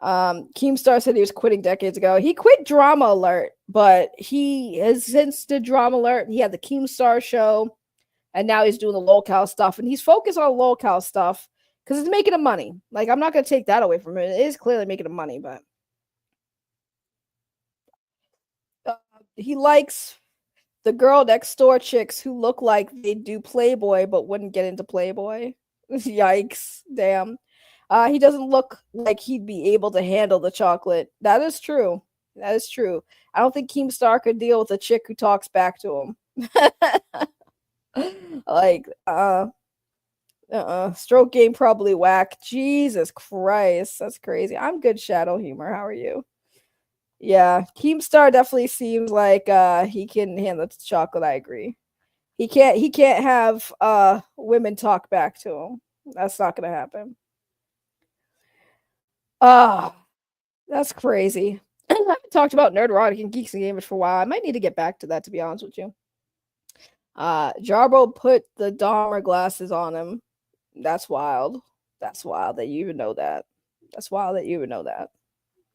Keemstar said he was quitting decades ago. He quit Drama Alert, but he has since did Drama Alert. He had the Keemstar show, and now he's doing the Lolcow stuff, and he's focused on Lolcow stuff because it's making him money. Like, I'm not going to take that away from him. It is clearly making him money, but he likes the girl next door chicks who look like they do Playboy but wouldn't get into Playboy. Yikes. Damn. He doesn't look like he'd be able to handle the chocolate. That is true. That is true. I don't think Keemstar could deal with a chick who talks back to him. Like, stroke game probably whack. Jesus Christ. That's crazy. I'm good, Shadow Humor. How are you? Yeah, Keemstar definitely seems like he can handle the chocolate. I agree. He can't have women talk back to him. That's not gonna happen. That's crazy. I haven't talked about Nerdrotic and Geeks and Gamers for a while. I might need to get back to that, to be honest with you. Jarbo put the Dahmer glasses on him. That's wild. That's wild that you even know that. That's wild that you even know that.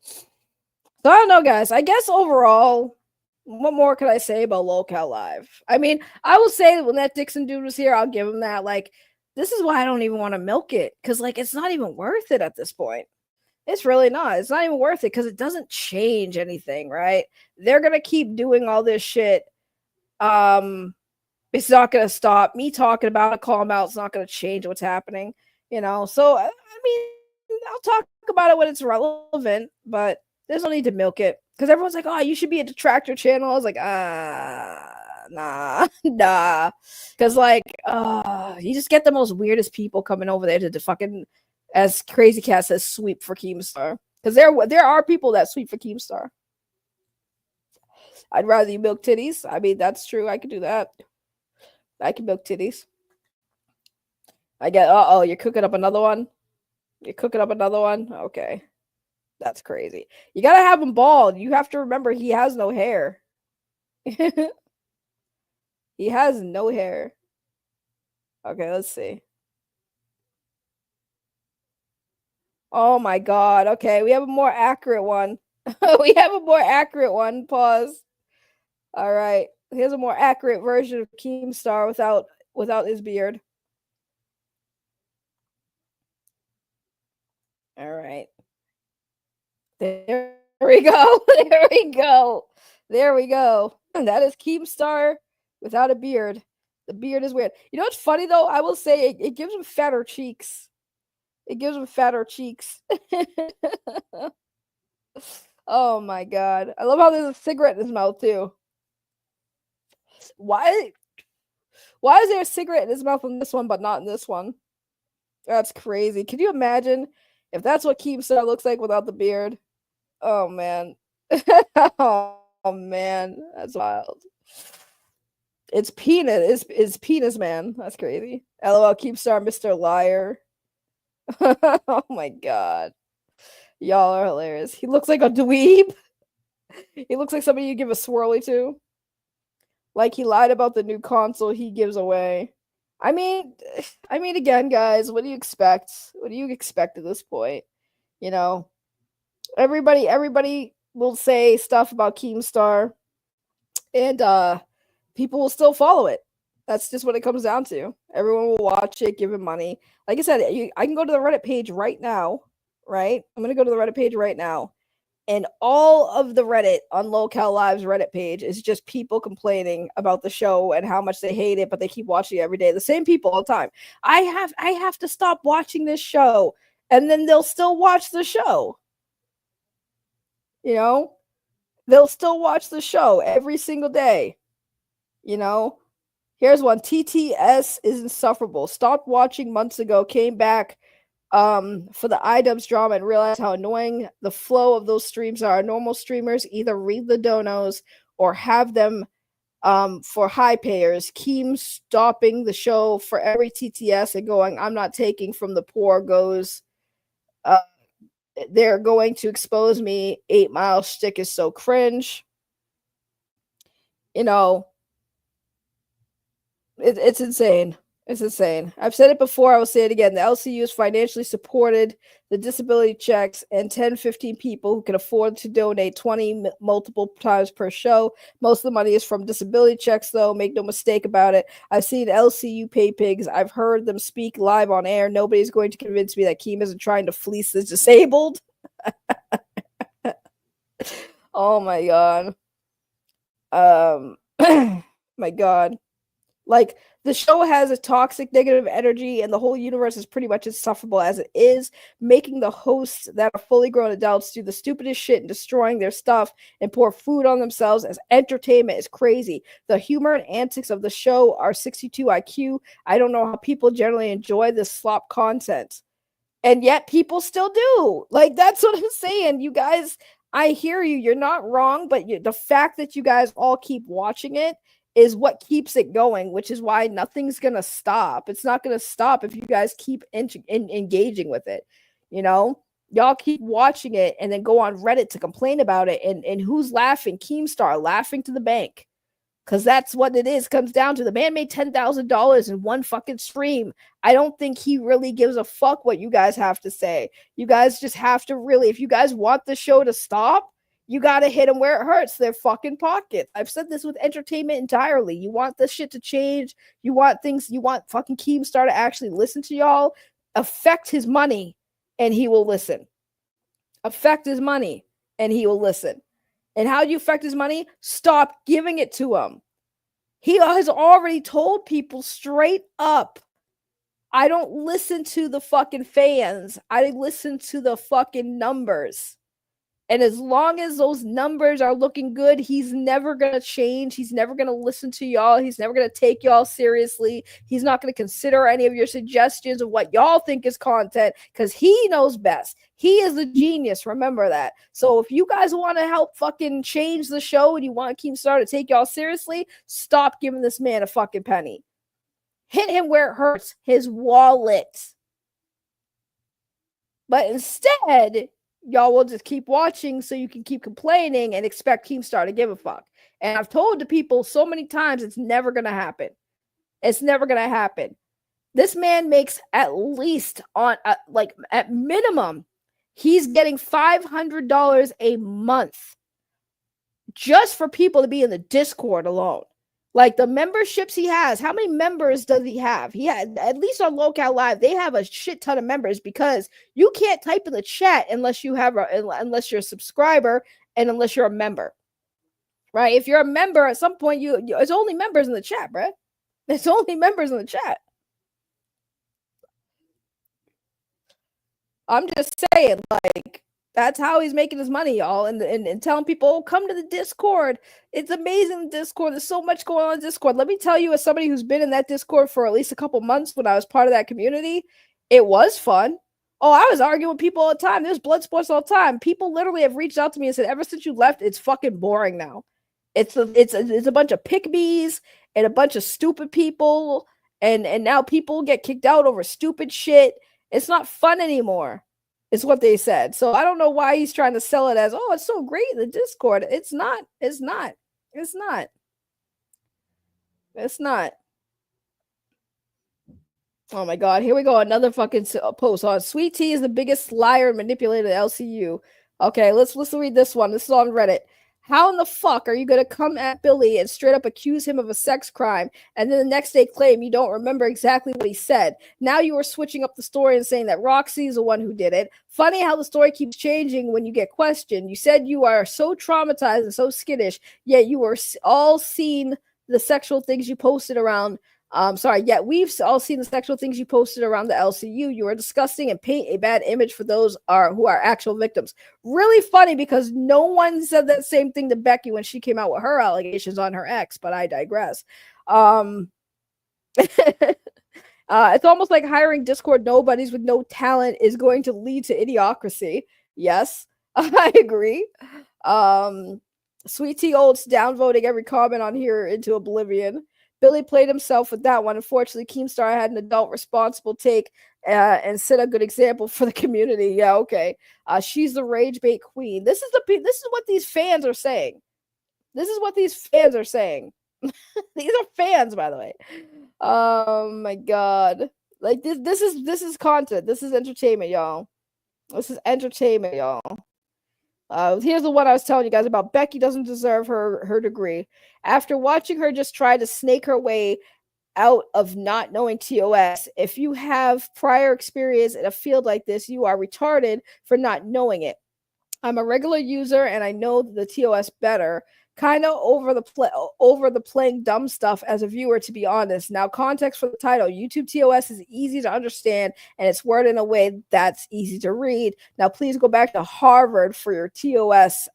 So I don't know, guys. I guess overall, what more could I say about Lolcow Live? I mean, I will say when that Dixon dude was here, I'll give him that. Like, this is why I don't even want to milk it, because like it's not even worth it at this point. It's really not. It's not even worth it because it doesn't change anything, right? They're gonna keep doing all this shit. It's not gonna stop. Me talking about it, calling out, it's not gonna change what's happening, you know. So I mean, I'll talk about it when it's relevant, but there's no need to milk it because everyone's like, "Oh, you should be a detractor channel." I was like, nah, because like, you just get the most weirdest people coming over there to fucking, as Crazy Cat says, sweep for Keemstar. Because there are people that sweep for Keemstar. I'd rather you milk titties. I mean, that's true. I could do that. I can milk titties. I get. You're cooking up another one. You're cooking up another one. Okay. That's crazy. You gotta have him bald. You have to remember he has no hair. He has no hair. Okay, let's see. Oh my god. Okay, we have a more accurate one. We have a more accurate one. Pause. All right. Here's a more accurate version of Keemstar without his beard. All right. There we go. There we go. There we go. And that is Keemstar without a beard. The beard is weird. You know what's funny though? I will say it gives him fatter cheeks. It gives him fatter cheeks. Oh my god. I love how there's a cigarette in his mouth too. Why is there a cigarette in his mouth in this one but not in this one? That's crazy. Can you imagine If that's what Keemstar looks like without the beard, oh man. Oh man, that's wild. It's penis. It's penis man. That's crazy. LOL Keemstar, Mr. Liar. Oh my god. Y'all are hilarious. He looks like a dweeb. He looks like somebody you give a swirly to. Like he lied about the new console he gives away. I mean, again, guys, what do you expect? What do you expect at this point? You know, everybody will say stuff about Keemstar, and people will still follow it. That's just what it comes down to. Everyone will watch it, give him money. Like I said, I can go to the Reddit page right now. Right, I'm gonna go to the Reddit page right now. And all of the Reddit on Lolcow Live's Reddit page is just people complaining about the show and how much they hate it, but they keep watching it every day. The same people all the time. I have to stop watching this show, and then they'll still watch the show. You know, they'll still watch the show every single day. You know, here's one. TTS is insufferable. Stopped watching months ago. Came back for the iDubbbz drama and realize how annoying the flow of those streams are. Normal streamers either read the donos or have them for high payers. Keem stopping the show for every TTS and going, I'm not taking from the poor goes, they're going to expose me. 8 Mile shtick is so cringe. You know, it's insane. It's insane. I've said it before. I will say it again. The LCUs financially supported the disability checks, and 10, 15 people who can afford to donate 20 multiple times per show. Most of the money is from disability checks, though. Make no mistake about it. I've seen LCU pay pigs. I've heard them speak live on air. Nobody's going to convince me that Keem isn't trying to fleece the disabled. Oh my god. My god. Like, the show has a toxic negative energy, and the whole universe is pretty much insufferable as it is, making the hosts that are fully grown adults do the stupidest shit and destroying their stuff and pour food on themselves as entertainment is crazy. The humor and antics of the show are 62 IQ. I don't know how people generally enjoy this slop content. And yet people still do. Like, that's what I'm saying. You guys, I hear you. You're not wrong, but the fact that you guys all keep watching it is what keeps it going, which is why nothing's going to stop. It's not going to stop if you guys keep engaging with it. You know, y'all keep watching it and then go on Reddit to complain about it. And who's laughing? Keemstar laughing to the bank. Because that's what it is. Comes down to the man made $10,000 in one fucking stream. I don't think he really gives a fuck what you guys have to say. You guys just have to really, if you guys want the show to stop, you got to hit them where it hurts, their fucking pockets. I've said this with entertainment entirely. You want this shit to change. You want fucking Keemstar to actually listen to y'all. Affect his money and he will listen. Affect his money and he will listen. And how do you affect his money? Stop giving it to him. He has already told people straight up, I don't listen to the fucking fans. I listen to the fucking numbers. And as long as those numbers are looking good, he's never going to change. He's never going to listen to y'all. He's never going to take y'all seriously. He's not going to consider any of your suggestions of what y'all think is content because he knows best. He is the genius. Remember that. So if you guys want to help fucking change the show and you want Keemstar to take y'all seriously, stop giving this man a fucking penny. Hit him where it hurts, his wallet. But instead, y'all will just keep watching so you can keep complaining and expect Keemstar to give a fuck. And I've told the people so many times it's never going to happen. It's never going to happen. This man makes at least at minimum, he's getting $500 a month just for people to be in the Discord alone. Like the memberships he has, how many members does he have? He had, at least on Lolcow Live, they have a shit ton of members because you can't type in the chat unless you're a subscriber and unless you're a member, right? If you're a member, at some point it's only members in the chat, bro. It's only members in the chat. I'm just saying, like, that's how he's making his money, y'all. And telling people, oh, come to the Discord. It's amazing, Discord. There's so much going on in Discord. Let me tell you, as somebody who's been in that Discord for at least a couple months when I was part of that community, it was fun. Oh, I was arguing with people all the time. There's blood sports all the time. People literally have reached out to me and said, ever since you left, it's fucking boring now. It's a bunch of pick-me's and a bunch of stupid people, and now people get kicked out over stupid shit. It's not fun anymore. Is what they said. So I don't know why he's trying to sell it as, oh, it's so great in the Discord. It's not. It's not. It's not. It's not. Oh my god, here we go. Another fucking post on Sweet Tea is the biggest liar and manipulator of LCU. Okay, let's read this one. This is on Reddit. How in the fuck are you gonna come at Billy and straight up accuse him of a sex crime and then the next day claim you don't remember exactly what he said? Now you are switching up the story and saying that Roxy is the one who did it. Funny how the story keeps changing when you get questioned. You said you are so traumatized and so skittish, yet you were all seen the sexual things you posted around. Yet we've all seen the sexual things you posted around the LCU. You are disgusting and paint a bad image for those who are actual victims. Really funny because no one said that same thing to Becky when she came out with her allegations on her ex, but I digress. It's almost like hiring Discord nobodies with no talent is going to lead to idiocracy. Yes, I agree. Sweet Tea Olds downvoting every comment on here into oblivion. Billy played himself with that one. Unfortunately, Keemstar had an adult responsible take and set a good example for the community. Yeah, okay. She's the rage bait queen. This is what these fans are saying. This is what these fans are saying. These are fans, by the way. Oh my god. Like this is content. This is entertainment, y'all. This is entertainment, y'all. Here's the one I was telling you guys about. Becky doesn't deserve her degree. After watching her just try to snake her way out of not knowing TOS, if you have prior experience in a field like this, you are retarded for not knowing it. I'm a regular user and I know the TOS better. Kind of over the playing dumb stuff as a viewer, to be honest. Now, context for the title: YouTube TOS is easy to understand and it's worded in a way that's easy to read. Now, please go back to Harvard for your TOS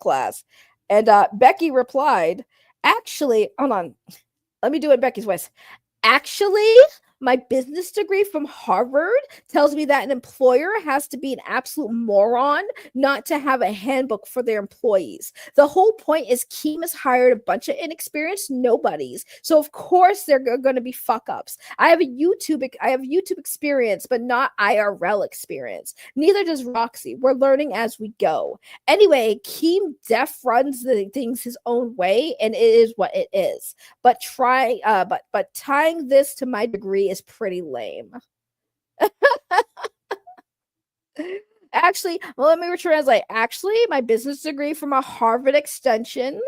class. And Becky replied, "Actually, hold on, let me do it in Becky's voice. Actually, my business degree from Harvard tells me that an employer has to be an absolute moron not to have a handbook for their employees. The whole point is Keem has hired a bunch of inexperienced nobodies. So of course they're going to be fuck ups. I have YouTube experience, but not IRL experience. Neither does Roxy. We're learning as we go. Anyway, Keem def runs the things his own way, and it is what it is. But tying this to my degree is pretty lame." Actually, well, let me translate. Actually, my business degree from a Harvard extension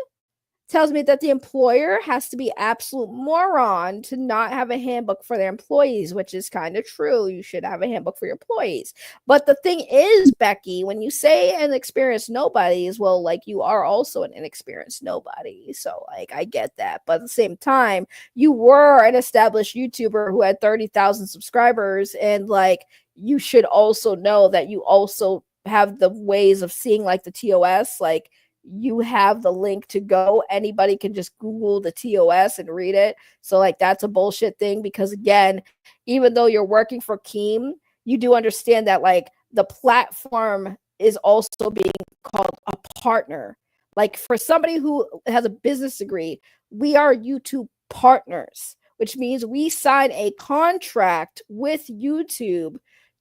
tells me that the employer has to be absolute moron to not have a handbook for their employees, which is kind of true. You should have a handbook for your employees. But the thing is, Becky, when you say an experienced nobodies, well, like, you are also an inexperienced nobody. So, like, I get that. But at the same time, you were an established YouTuber who had 30,000 subscribers, and, like, you should also know that you also have the ways of seeing, like, the TOS, like, you have the link to go. Anybody can just Google the TOS and read it. So, like, that's a bullshit thing, because again, even though you're working for Keem, you do understand that, like, the platform is also being called a partner. Like, for somebody who has a business degree, we are YouTube partners, which means we sign a contract with YouTube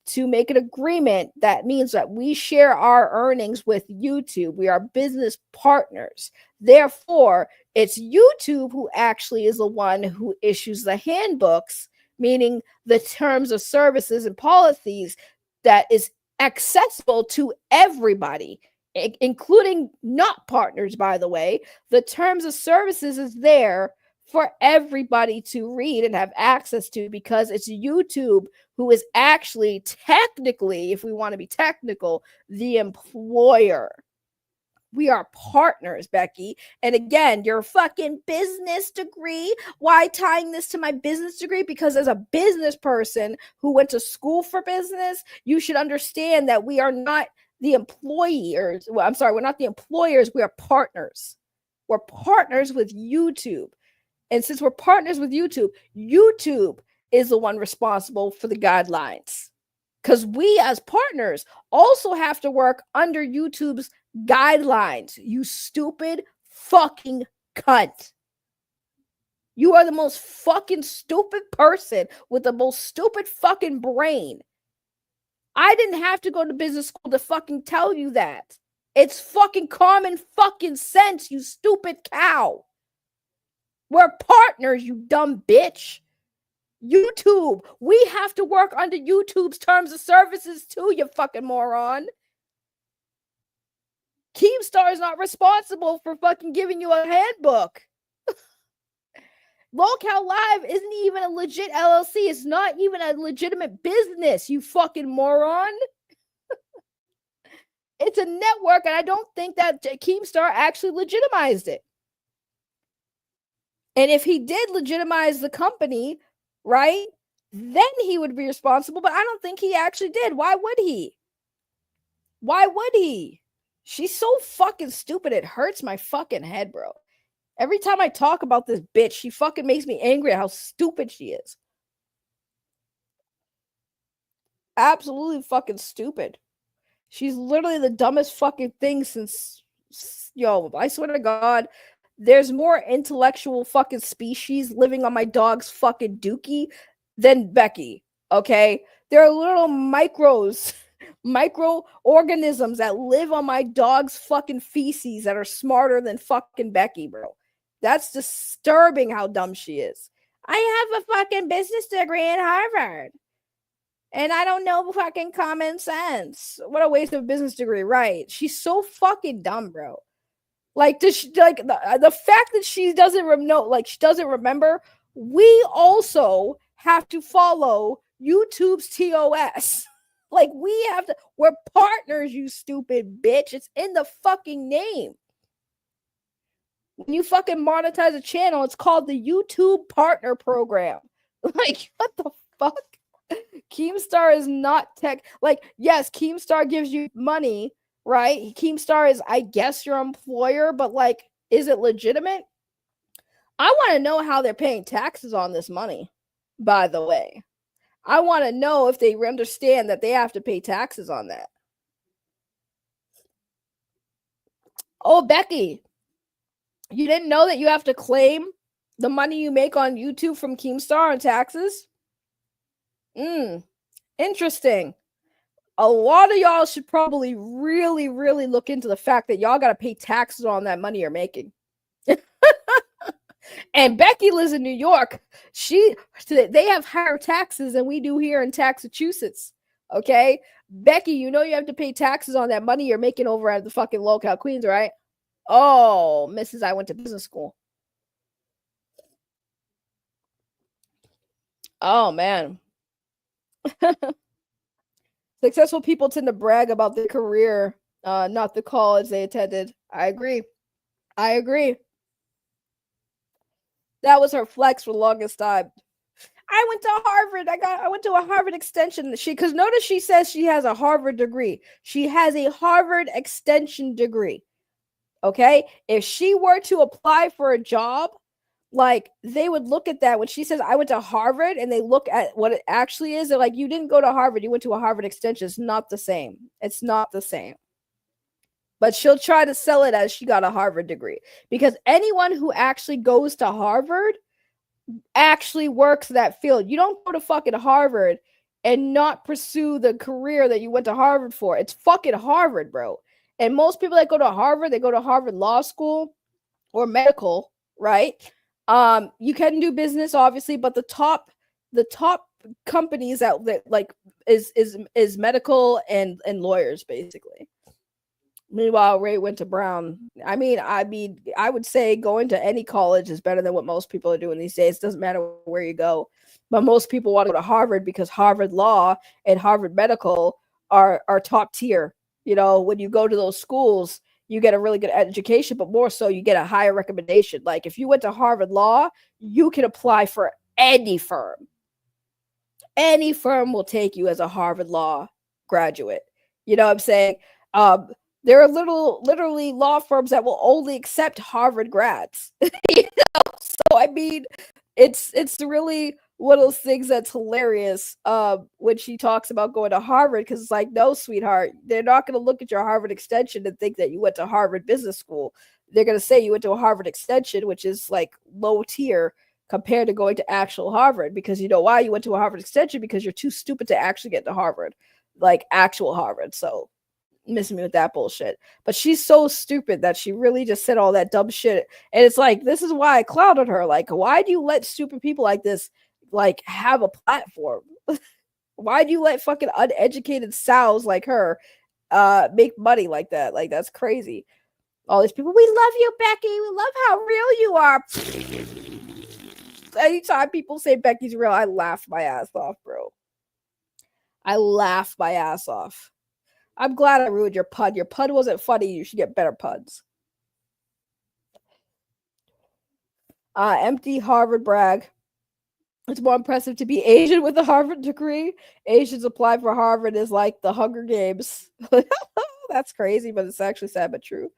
to make an agreement that means that we share our earnings with YouTube. We are business partners. Therefore, it's YouTube who actually is the one who issues the handbooks, meaning the terms of services and policies that is accessible to everybody, including not partners, by the way. The terms of services is there for everybody to read and have access to, because it's YouTube who is actually technically, if we want to be technical, the employer. We are partners, Becky. And again, your fucking business degree. Why tying this to my business degree? Because as a business person who went to school for business, you should understand that we are not the employers. Well, I'm sorry, we're not the employers. We are partners. We're partners with YouTube. And since we're partners with YouTube, YouTube is the one responsible for the guidelines. Because we as partners also have to work under YouTube's guidelines. You stupid fucking cunt. You are the most fucking stupid person with the most stupid fucking brain. I didn't have to go to business school to fucking tell you that. It's fucking common fucking sense, you stupid cow. We're partners, you dumb bitch. YouTube. We have to work under YouTube's terms of services too, you fucking moron. Keemstar is not responsible for fucking giving you a handbook. Lolcow Live isn't even a legit LLC. It's not even a legitimate business, you fucking moron. It's a network, and I don't think that Keemstar actually legitimized it. And if he did legitimize the company, right, then he would be responsible, but I don't think he actually did. Why would he? Why would he? She's so fucking stupid, it hurts my fucking head, bro. Every time I talk about this bitch, she fucking makes me angry at how stupid she is. Absolutely fucking stupid. She's literally the dumbest fucking thing since, yo, I swear to God, there's more intellectual fucking species living on my dog's fucking dookie than Becky, okay? There are little microorganisms that live on my dog's fucking feces that are smarter than fucking Becky, bro. That's disturbing how dumb she is. I have a fucking business degree at Harvard. And I don't know fucking common sense. What a waste of a business degree, right? She's so fucking dumb, bro. Like, does she, like the fact that she doesn't know, like she doesn't remember. We also have to follow YouTube's TOS. Like we have to. We're partners, you stupid bitch. It's in the fucking name. When you fucking monetize a channel, it's called the YouTube Partner Program. Like, what the fuck? Keemstar is not tech. Like, yes, Keemstar gives you money, right? Keemstar is, I guess, your employer, but like, is it legitimate? I want to know how they're paying taxes on this money, by the way. I want to know if they understand that they have to pay taxes on that. Oh, Becky, you didn't know that you have to claim the money you make on YouTube from Keemstar on taxes? Interesting. A lot of y'all should probably really, really look into the fact that y'all got to pay taxes on that money you're making. And Becky lives in New York. They have higher taxes than we do here in Massachusetts. Okay? Becky, you know you have to pay taxes on that money you're making over at the fucking Lolcow, Queens, right? Oh, Mrs. I went to business school. Oh, man. Successful people tend to brag about their career, not the college they attended. I agree. That was her flex for the longest time. I went to Harvard. I went to a Harvard extension. Because notice she says she has a Harvard degree. She has a Harvard extension degree. Okay? If she were to apply for a job, like they would look at that when she says I went to Harvard, and they look at what it actually is. They're like, you didn't go to Harvard, you went to a Harvard extension. It's not the same. It's not the same. But she'll try to sell it as she got a Harvard degree, because anyone who actually goes to Harvard actually works that field. You don't go to fucking Harvard and not pursue the career that you went to Harvard for. It's fucking Harvard, bro. And most people that go to Harvard, they go to Harvard Law School or medical, right? You can do business, obviously, but the top companies that like is medical and lawyers, basically. Meanwhile, Ray went to Brown. I mean, I would say going to any college is better than what most people are doing these days. It doesn't matter where you go, but most people want to go to Harvard because Harvard Law and Harvard Medical are top tier. You know, when you go to those schools, you get a really good education, but more so, you get a higher recommendation. Like if you went to Harvard Law, you can apply for any firm. Any firm will take you as a Harvard Law graduate. You know what I'm saying? There are literally law firms that will only accept Harvard grads. You know? So I mean, it's really one of those things that's hilarious when she talks about going to Harvard, because it's like, no, sweetheart, they're not going to look at your Harvard extension and think that you went to Harvard Business School. They're going to say you went to a Harvard extension, which is like low tier compared to going to actual Harvard, because you know why you went to a Harvard extension? Because you're too stupid to actually get to Harvard, like actual Harvard. So miss me with that bullshit. But she's so stupid that she really just said all that dumb shit. And it's like, this is why I clouded her. Like, why do you let stupid people like this like have a platform? Why do you let fucking uneducated sows like her make money like that? Like, that's crazy. All these people, we love you, Becky. We love how real you are. Anytime people say Becky's real, I laugh my ass off, bro. I laugh my ass off. I'm glad I ruined your pun. Your pun wasn't funny. You should get better puns. Empty Harvard brag. It's more impressive to be Asian with a Harvard degree. Asians apply for Harvard is like the Hunger Games. That's crazy, but it's actually sad but true.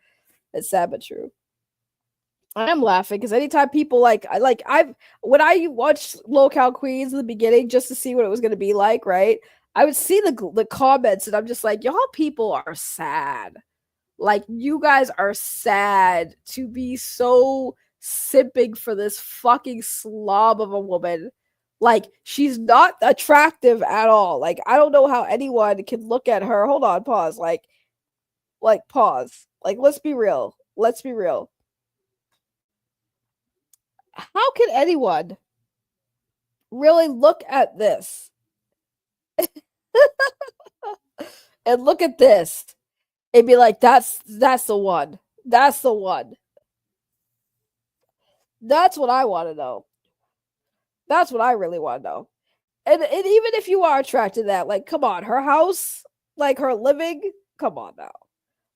It's sad but true. I'm laughing because anytime people when I watched Lolcow Queens in the beginning just to see what it was going to be like, right? I would see the comments and I'm just like, y'all people are sad. Like, you guys are sad to be so simping for this fucking slob of a woman. Like, she's not attractive at all. Like, I don't know how anyone can look at her. Hold on, pause. Like pause. Like, let's be real. Let's be real. How can anyone really look at this and look at this and be like, that's the one. That's the one. That's what I want to know. That's what I really want to know. And even if you are attracted to that, like, come on, her house, like her living, come on now.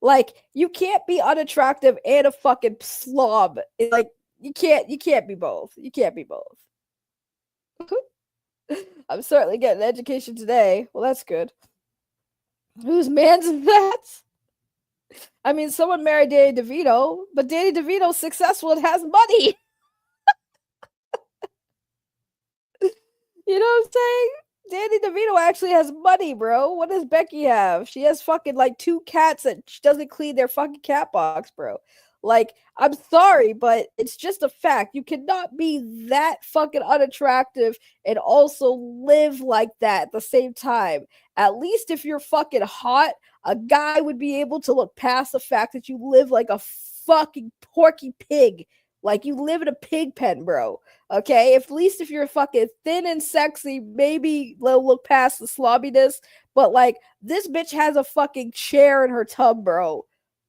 Like, you can't be unattractive and a fucking slob. Like, you can't be both. You can't be both. I'm certainly getting an education today. Well, that's good. Whose man's that? I mean, someone married Danny DeVito, but Danny DeVito's successful and has money. You know what I'm saying? Danny DeVito actually has money, bro. What does Becky have? She has fucking like 2 cats that she doesn't clean their fucking cat box, bro. Like, I'm sorry, but it's just a fact. You cannot be that fucking unattractive and also live like that at the same time. At least if you're fucking hot, a guy would be able to look past the fact that you live like a fucking porky pig. Like, you live in a pig pen, bro. Okay? At least if you're fucking thin and sexy, maybe they'll look past the slobbiness. But, like, this bitch has a fucking chair in her tub, bro.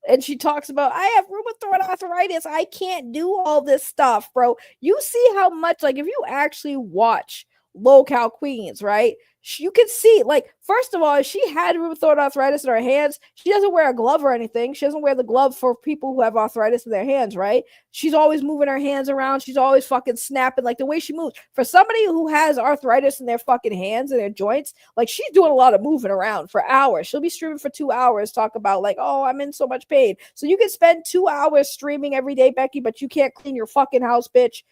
And she talks about, I have rheumatoid arthritis. I can't do all this stuff, bro. You see how much, like, if you actually watch Lolcow Queens, right? You can see, like, first of all, if she had rheumatoid arthritis in her hands, she doesn't wear a glove or anything. She doesn't wear the glove for people who have arthritis in their hands, right? She's always moving her hands around. She's always fucking snapping, like the way she moves. For somebody who has arthritis in their fucking hands and their joints, like, she's doing a lot of moving around for hours. She'll be streaming for 2 hours, talk about like, oh, I'm in so much pain. So you can spend 2 hours streaming every day, Becky, but you can't clean your fucking house, bitch.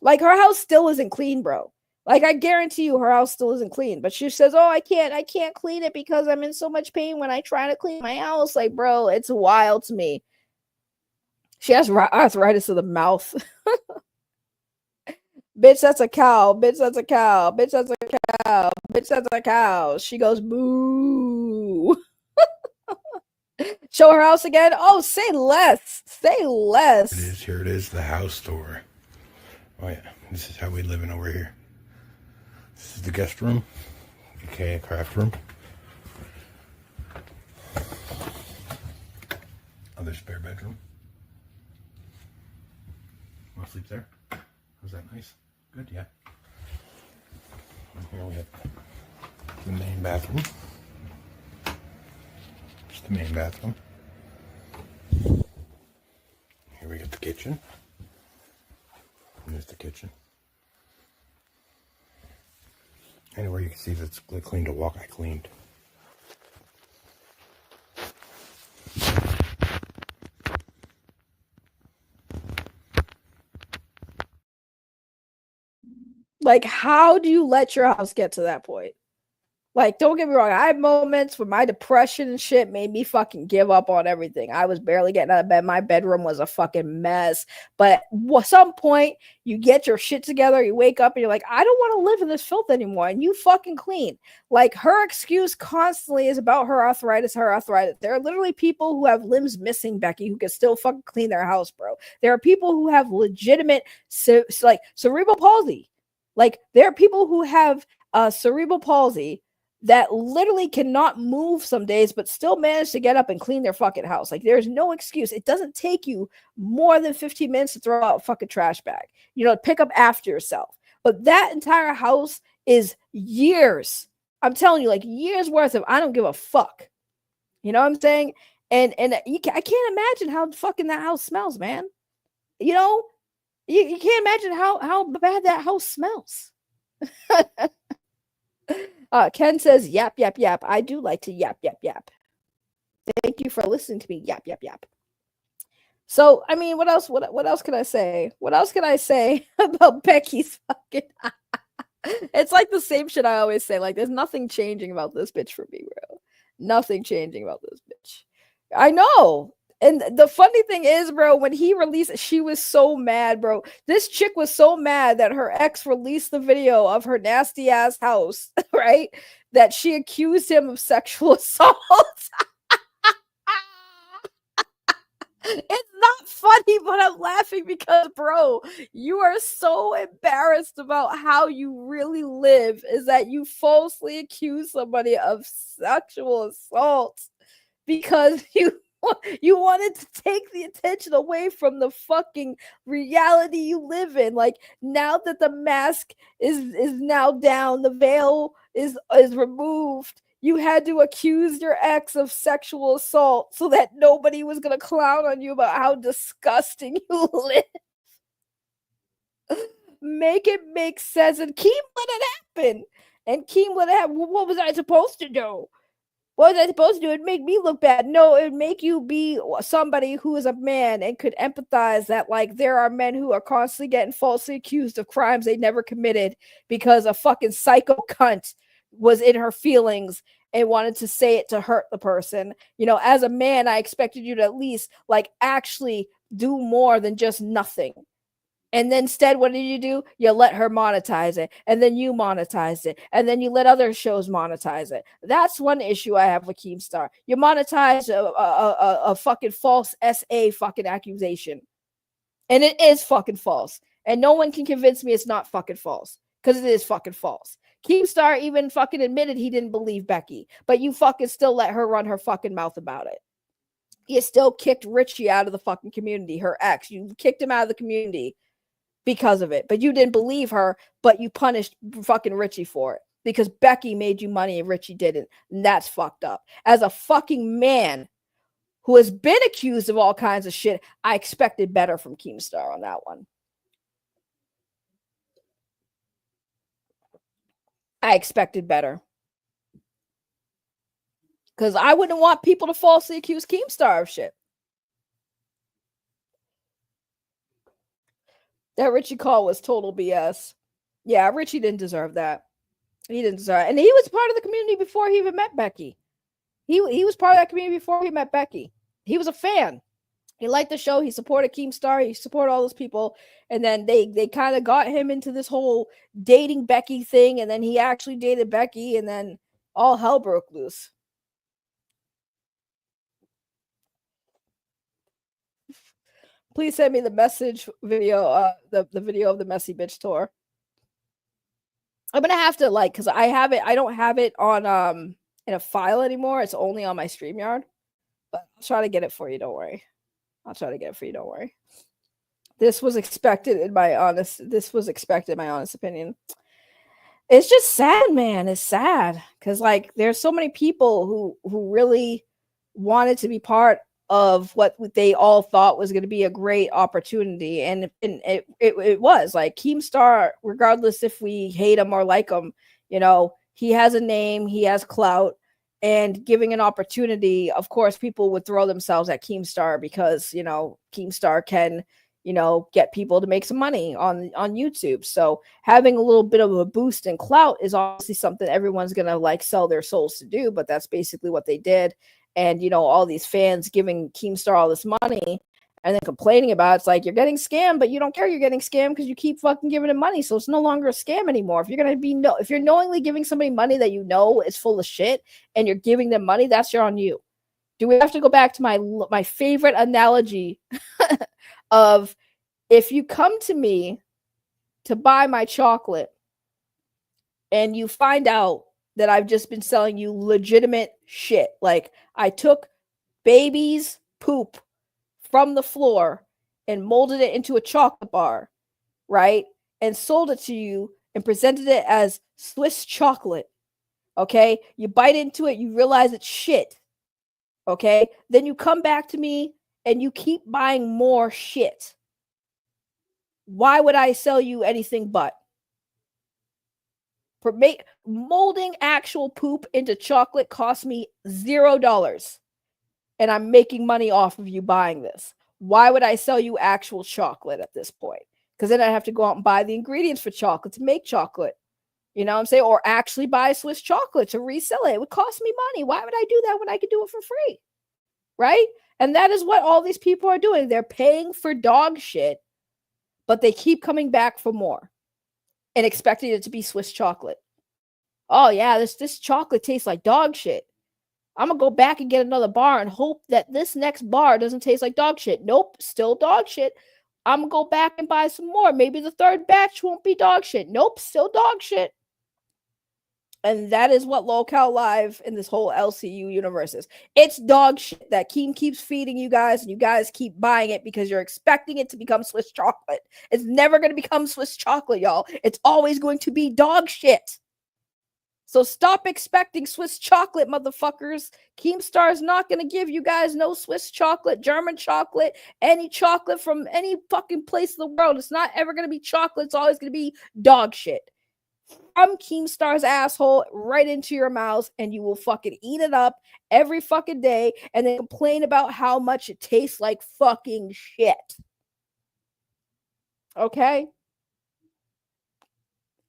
Like, her house still isn't clean, bro. Like, I guarantee you her house still isn't clean. But she says, oh, I can't clean it because I'm in so much pain when I try to clean my house. Like, bro, it's wild to me. She has arthritis of the mouth. Bitch, that's a cow. Bitch, that's a cow. Bitch, that's a cow. Bitch, that's a cow. She goes, boo. Show her house again. Oh, say less. Say less. Here it is, the house tour. Oh, yeah. This is how we live in over here. This is the guest room, aka craft room. Other spare bedroom. Want to sleep there? Was that nice? Good, yeah. And here we have the main bathroom. Just the main bathroom. Here we got the kitchen. There's the kitchen. Anywhere you can see that's clean to walk, I cleaned. Like, how do you let your house get to that point? Like, don't get me wrong. I had moments where my depression and shit made me fucking give up on everything. I was barely getting out of bed. My bedroom was a fucking mess. But at some point, you get your shit together. You wake up and you're like, I don't want to live in this filth anymore. And you fucking clean. Like, her excuse constantly is about her arthritis, her arthritis. There are literally people who have limbs missing, Becky, who can still fucking clean their house, bro. There are people who have legitimate, like, cerebral palsy. Like, there are people who have cerebral palsy that literally cannot move some days, but still manage to get up and clean their fucking house. Like, there's no excuse. It doesn't take you more than 15 minutes to throw out a fucking trash bag, pick up after yourself. But that entire house is years. I'm telling you, like, years worth of I don't give a fuck. You know what I'm saying? And I can't imagine how fucking that house smells, man. You can't imagine how bad that house smells. Ken says, yap, yap, yap. I do like to yap, yap, yap. Thank you for listening to me. Yap, yap, yap. So, I mean, what else can I say? What else can I say about Becky's fucking... It's like the same shit I always say. Like, there's nothing changing about this bitch for me, bro. Nothing changing about this bitch. I know. And the funny thing is, bro, when he released, she was so mad, bro. This chick was so mad that her ex released the video of her nasty ass house, right? That she accused him of sexual assault. It's not funny, but I'm laughing because, bro, you are so embarrassed about how you really live, is that you falsely accuse somebody of sexual assault because you wanted to take the attention away from the fucking reality you live in. Like, now that the mask is now down, the veil is removed, you had to accuse your ex of sexual assault so that nobody was going to clown on you about how disgusting you live. Make it make sense. And Keem let it happen. And Keem let it happen. What was I supposed to do? What was I supposed to do? It'd make me look bad. No, it'd make you be somebody who is a man and could empathize that, like, there are men who are constantly getting falsely accused of crimes they never committed because a fucking psycho cunt was in her feelings and wanted to say it to hurt the person. As a man, I expected you to at least, like, actually do more than just nothing. And then instead, what did you do? You let her monetize it. And then you monetized it. And then you let other shows monetize it. That's one issue I have with Keemstar. You monetize a fucking false SA fucking accusation. And it is fucking false. And no one can convince me it's not fucking false. Because it is fucking false. Keemstar even fucking admitted he didn't believe Becky. But you fucking still let her run her fucking mouth about it. You still kicked Richie out of the fucking community, her ex. You kicked him out of the community because of it, but you didn't believe her, but you punished fucking Richie for it because Becky made you money and Richie didn't, and that's fucked up. As a fucking man who has been accused of all kinds of shit, I expected better from Keemstar on that one. I expected better because I wouldn't want people to falsely accuse Keemstar of shit. That Richie call was total BS. Yeah, Richie didn't deserve that. He didn't deserve it. And he was part of the community before he even met Becky. He was part of that community before he met Becky. He was a fan. He liked the show. He supported Keemstar. He supported all those people. And then they kind of got him into this whole dating Becky thing. And then he actually dated Becky. And then all hell broke loose. Please send me the message video, the video of the messy bitch tour. I'm gonna have to, like, because I don't have it on in a file anymore. It's only on my StreamYard. But I'll try to get it for you, don't worry. This was expected in my honest opinion. It's just sad, man. It's sad. Because, like, there's so many people who really wanted to be part of what they all thought was going to be a great opportunity, and it was. Like, Keemstar, regardless if we hate him or like him, he has a name, he has clout, and giving an opportunity, of course, people would throw themselves at Keemstar because Keemstar can get people to make some money on YouTube. So having a little bit of a boost in clout is obviously something everyone's gonna like sell their souls to do, but that's basically what they did. And all these fans giving Keemstar all this money and then complaining about it's like you're getting scammed, but you don't care you're getting scammed because you keep fucking giving him money. So it's no longer a scam anymore. If you're knowingly giving somebody money that is full of shit and you're giving them money, that's on you. Do we have to go back to my favorite analogy of if you come to me to buy my chocolate and you find out that I've just been selling you legitimate shit, like I took baby's poop from the floor and molded it into a chocolate bar, right? And sold it to you and presented it as Swiss chocolate, okay? You bite into it, you realize it's shit, okay? Then you come back to me and you keep buying more shit. Why would I sell you anything but? Molding actual poop into chocolate cost me $0. And I'm making money off of you buying this. Why would I sell you actual chocolate at this point? Because then I'd have to go out and buy the ingredients for chocolate to make chocolate. You know what I'm saying? Or actually buy Swiss chocolate to resell it. It would cost me money. Why would I do that when I could do it for free? Right? And that is what all these people are doing. They're paying for dog shit, but they keep coming back for more and expecting it to be Swiss chocolate. Oh, yeah, this chocolate tastes like dog shit. I'm going to go back and get another bar and hope that this next bar doesn't taste like dog shit. Nope, still dog shit. I'm going to go back and buy some more. Maybe the third batch won't be dog shit. Nope, still dog shit. And that is what Lolcow Live in this whole LCU universe is. It's dog shit that Keem keeps feeding you guys, and you guys keep buying it because you're expecting it to become Swiss chocolate. It's never going to become Swiss chocolate, y'all. It's always going to be dog shit. So stop expecting Swiss chocolate, motherfuckers. Keemstar is not going to give you guys no Swiss chocolate, German chocolate, any chocolate from any fucking place in the world. It's not ever going to be chocolate. It's always going to be dog shit. From Keemstar's asshole right into your mouth, and you will fucking eat it up every fucking day and then complain about how much it tastes like fucking shit. Okay?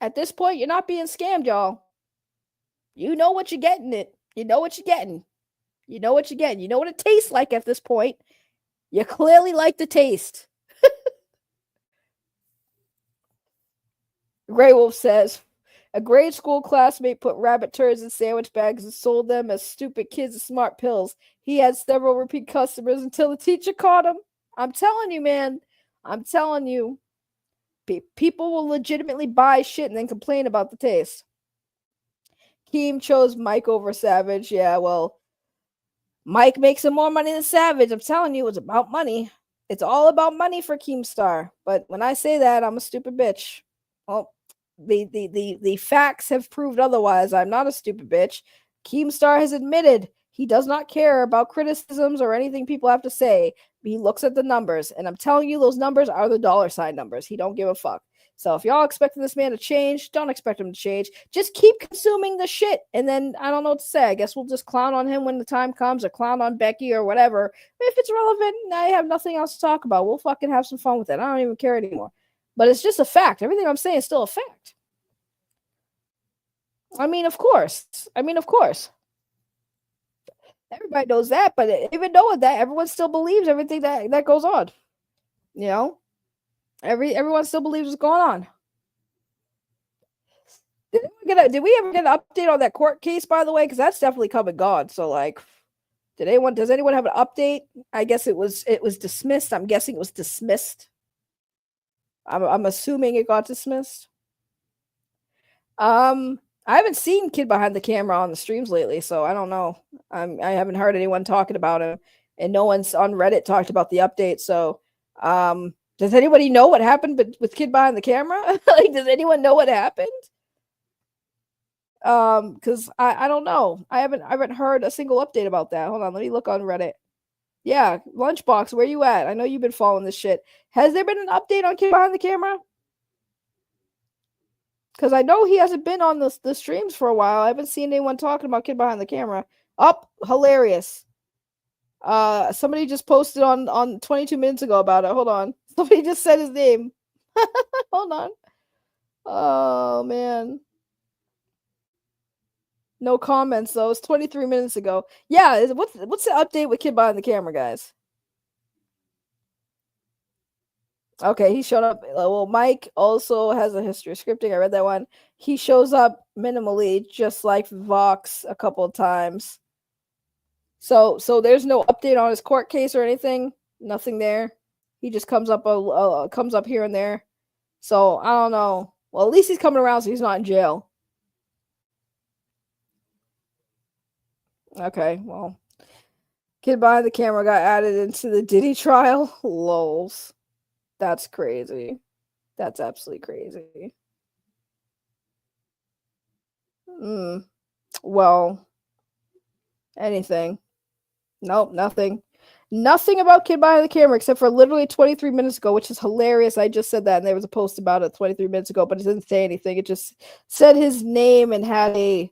At this point, you're not being scammed, y'all. You know what you're getting it. You know what you're getting. You know what you're getting. You know what it tastes like at this point. You clearly like the taste. Grey Wolf says, a grade school classmate put rabbit turds in sandwich bags and sold them as stupid kids and smart pills. He had several repeat customers until the teacher caught him. I'm telling you, man. I'm telling you. People will legitimately buy shit and then complain about the taste. Keem chose Mike over Savage. Yeah, well, Mike makes some more money than Savage. I'm telling you, it's about money. It's all about money for Keemstar. But when I say that, I'm a stupid bitch. Well, the facts have proved otherwise. I'm not a stupid bitch. Keemstar has admitted he does not care about criticisms or anything people have to say. He looks at the numbers, and I'm telling you, those numbers are the $ numbers. He don't give a fuck. So if y'all expecting this man to change, don't expect him to change. Just keep consuming the shit. And then I don't know what to say. I guess we'll just clown on him when the time comes, or clown on Becky or whatever. If it's relevant and I have nothing else to talk about, we'll fucking have some fun with it. I don't even care anymore. But it's just a fact. Everything I'm saying is still a fact. I mean, of course. Everybody knows that, but even knowing that, everyone still believes everything that goes on. You know? Everyone still believes what's going on. Did we ever get an update on that court case, by the way? Because that's definitely come and gone. So, like, does anyone have an update? I guess it was dismissed. I'm guessing it was dismissed. I'm assuming it got dismissed. I haven't seen Kid Behind the Camera on the streams lately, so I don't know. I haven't heard anyone talking about him, and no one's on Reddit talked about the update. So, does anybody know what happened with Kid Behind the Camera? Like, does anyone know what happened? Because I don't know. I haven't heard a single update about that. Hold on, let me look on Reddit. Yeah, Lunchbox, where you at? I know you've been following this shit. Has there been an update on Kid Behind the Camera? Because I know he hasn't been on the streams for a while. I haven't seen anyone talking about Kid Behind the Camera. Hilarious. Somebody just posted on 22 minutes ago about it. Hold on. Somebody just said his name. Hold on. Oh man. No comments though. It's 23 minutes ago. Yeah, what's the update with Kid Behind the Camera, guys? Okay, he showed up. Well, Mike also has a history of scripting. I read that one. He shows up minimally, just like Vox a couple of times. So there's no update on his court case or anything. Nothing there. He just comes up here and there. So I don't know. Well, at least he's coming around, so he's not in jail. Okay, well, Kid Behind the Camera got added into the Diddy trial. Lols. That's crazy. That's absolutely crazy. Well, anything. Nope, nothing. Nothing about Kid Behind the Camera except for literally 23 minutes ago, which is hilarious. I just said that, and there was a post about it 23 minutes ago, but it didn't say anything. It just said his name and had a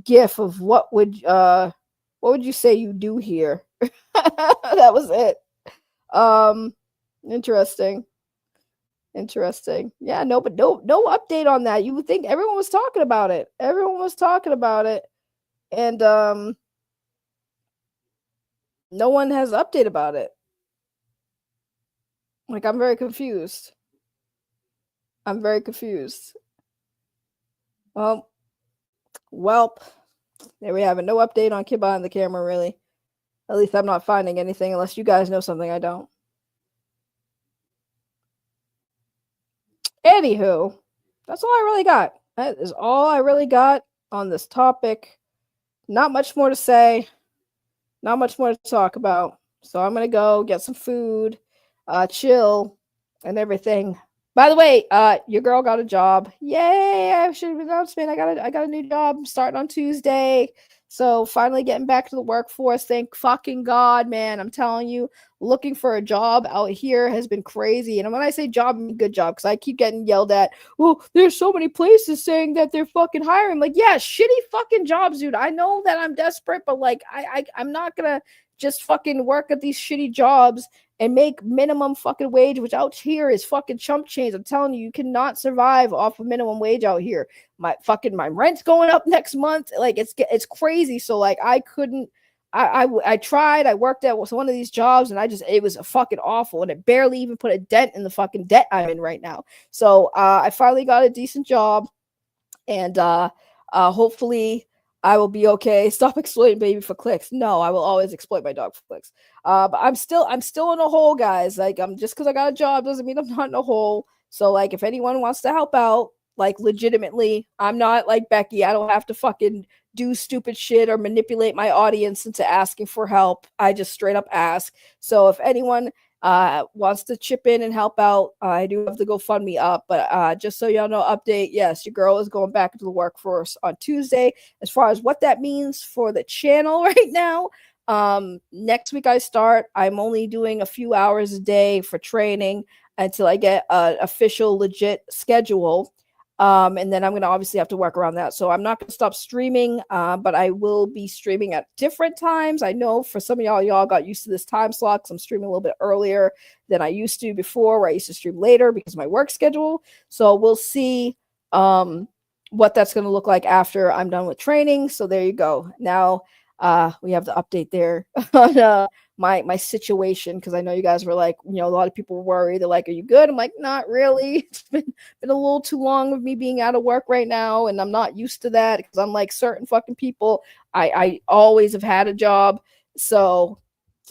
gif of what would you say you do here? That was it. Interesting. Yeah, no update on that. You would think everyone was talking about it. And no one has an update about it. Like, I'm very confused. Well, there we have it. No update on Kid Behind the Camera, really. At least I'm not finding anything, unless you guys know something I don't. Anywho, that's all I really got. That is all I really got on this topic. Not much more to say. Not much more to talk about. So I'm gonna go get some food, chill, and everything. By the way, your girl got a job. Yay! I should have announced, man. I got a new job. I'm starting on Tuesday. So finally getting back to the workforce. Thank fucking God, man. I'm telling you, looking for a job out here has been crazy. And when I say job, I mean good job, because I keep getting yelled at. Well, there's so many places saying that they're fucking hiring. Like, yeah, shitty fucking jobs, dude. I know that I'm desperate, but like, I'm not gonna just fucking work at these shitty jobs and make minimum fucking wage, which out here is fucking chump change. I'm telling you, you cannot survive off of minimum wage out here. My rent's going up next month. Like, it's crazy. So like, I tried. I worked at one of these jobs, and it was fucking awful, and it barely even put a dent in the fucking debt I'm in right now. So I finally got a decent job, and hopefully I will be okay. Stop exploiting baby for clicks. No, I will always exploit my dog for clicks. But I'm still in a hole, guys. Like, I'm just because I got a job doesn't mean I'm not in a hole. So like, if anyone wants to help out, like, legitimately, I'm not like Becky. I don't have to fucking do stupid shit or manipulate my audience into asking for help. I just straight up ask. So if anyone wants to chip in and help out, I do have the GoFundMe up, but just so y'all know, update, yes, your girl is going back into the workforce on Tuesday. As far as what that means for the channel right now, next week I start. I'm only doing a few hours a day for training until I get an official legit schedule. And then I'm going to obviously have to work around that. So I'm not going to stop streaming, but I will be streaming at different times. I know for some of y'all got used to this time slot, because I'm streaming a little bit earlier than I used to before, where I used to stream later because of my work schedule. So we'll see what that's going to look like after I'm done with training. So there you go. Now we have the update there on my situation, because I know you guys were like, a lot of people were worried. They're like, are you good? I'm like, not really. It's been a little too long with me being out of work right now, and I'm not used to that, because I'm like certain fucking people. I always have had a job. So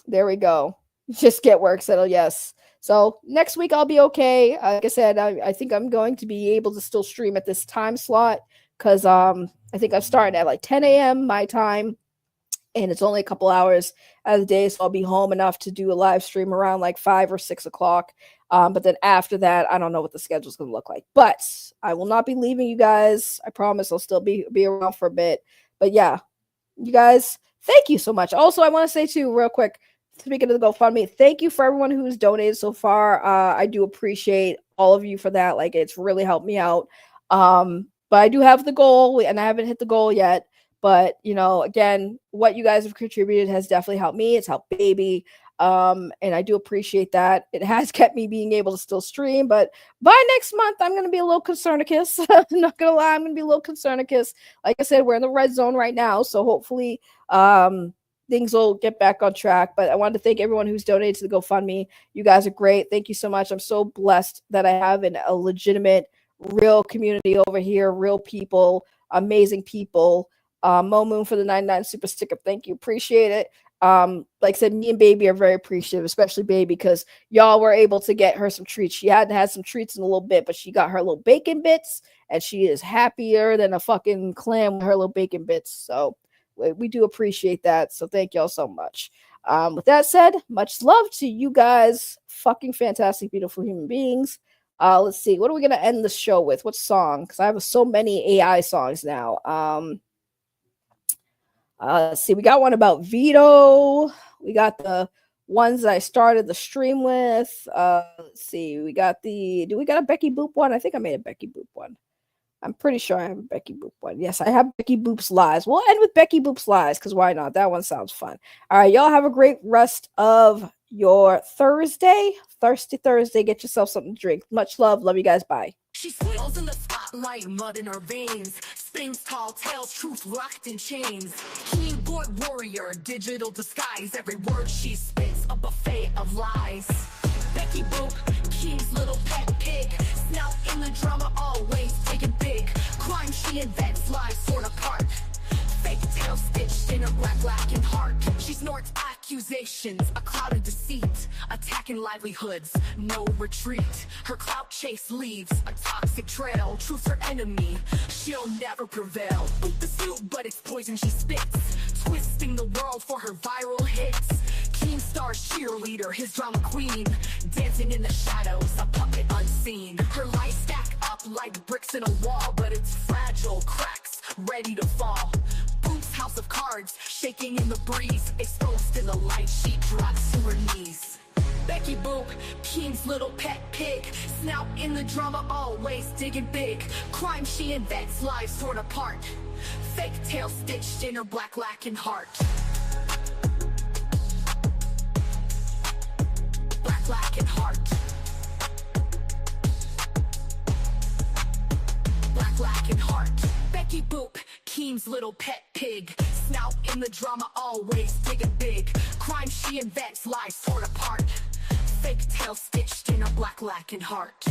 there we go. Just get work settled. Yes. So next week I'll be okay. Like I said, I think I'm going to be able to still stream at this time slot, because I think I'm starting at like 10 a.m. my time. And it's only a couple hours out of the day, so I'll be home enough to do a live stream around like 5 or 6 o'clock. But then after that, I don't know what the schedule's going to look like. But I will not be leaving you guys. I promise I'll still be around for a bit. But yeah, you guys, thank you so much. Also, I want to say too, real quick, speaking of the GoFundMe, thank you for everyone who's donated so far. I do appreciate all of you for that. Like, it's really helped me out. But I do have the goal, and I haven't hit the goal yet. But, again, what you guys have contributed has definitely helped me. It's helped baby. And I do appreciate that. It has kept me being able to still stream, but by next month, I'm going to be a little concernicus. I'm not going to lie, I'm going to be a little concernicus. Like I said, we're in the red zone right now, so hopefully things will get back on track. But I wanted to thank everyone who's donated to the GoFundMe. You guys are great. Thank you so much. I'm so blessed that I have a legitimate, real community over here, real people, amazing people. Mo Moon for the 99 super sticker. Thank you. Appreciate it. Like I said, me and Baby are very appreciative, especially Baby, because y'all were able to get her some treats. She hadn't had some treats in a little bit, but she got her little bacon bits, and she is happier than a fucking clam with her little bacon bits. So we do appreciate that. So thank y'all so much. With that said, much love to you guys. Fucking fantastic, beautiful human beings. Let's see. What are we going to end the show with? What song? Because I have so many AI songs now. Let's see. We got one about Vito. We got the ones I started the stream with. Let's see. We got do we got a Becky Boop one? I think I made a Becky Boop one. I'm pretty sure I have a Becky Boop one. Yes, I have Becky Boop's Lies. We'll end with Becky Boop's Lies, because why not? That one sounds fun. All right, y'all have a great rest of your Thursday. Thirsty Thursday. Get yourself something to drink. Much love. Love you guys. Bye. She swirls in the spotlight, mud in her veins. Spins tall tales, truth locked in chains. Keyboard warrior, digital disguise. Every word she spits, a buffet of lies. Becky Boop, Key's little pet pig. Snout in the drama, always taking big. Crime she invents, lies torn apart. Fake tail stitched in her black lacking heart. She snorts accusations, a cloud of deceit. Attacking livelihoods, no retreat. Her clout chase leaves a toxic trail. Truth's her enemy, she'll never prevail. Boop the suit, but it's poison she spits. Twisting the world for her viral hits. Keemstar cheerleader, his drama queen. Dancing in the shadows, a puppet unseen. Her lies stack up like bricks in a wall, but it's fragile, cracks, ready to fall. Boop's house of cards, shaking in the breeze. Exposed in the light, she drops to her knees. Becky Boop, Keem's little pet pig. Snout in the drama, always digging big. Crime she invents, lives torn apart. Fake tail stitched in her black lacking heart. Black lacking heart. Black lacking heart. Becky Boop, Keem's little pet pig. Snout in the drama, always digging big. Crime she invents, lies torn apart. Fake tail stitched in her black lacking heart.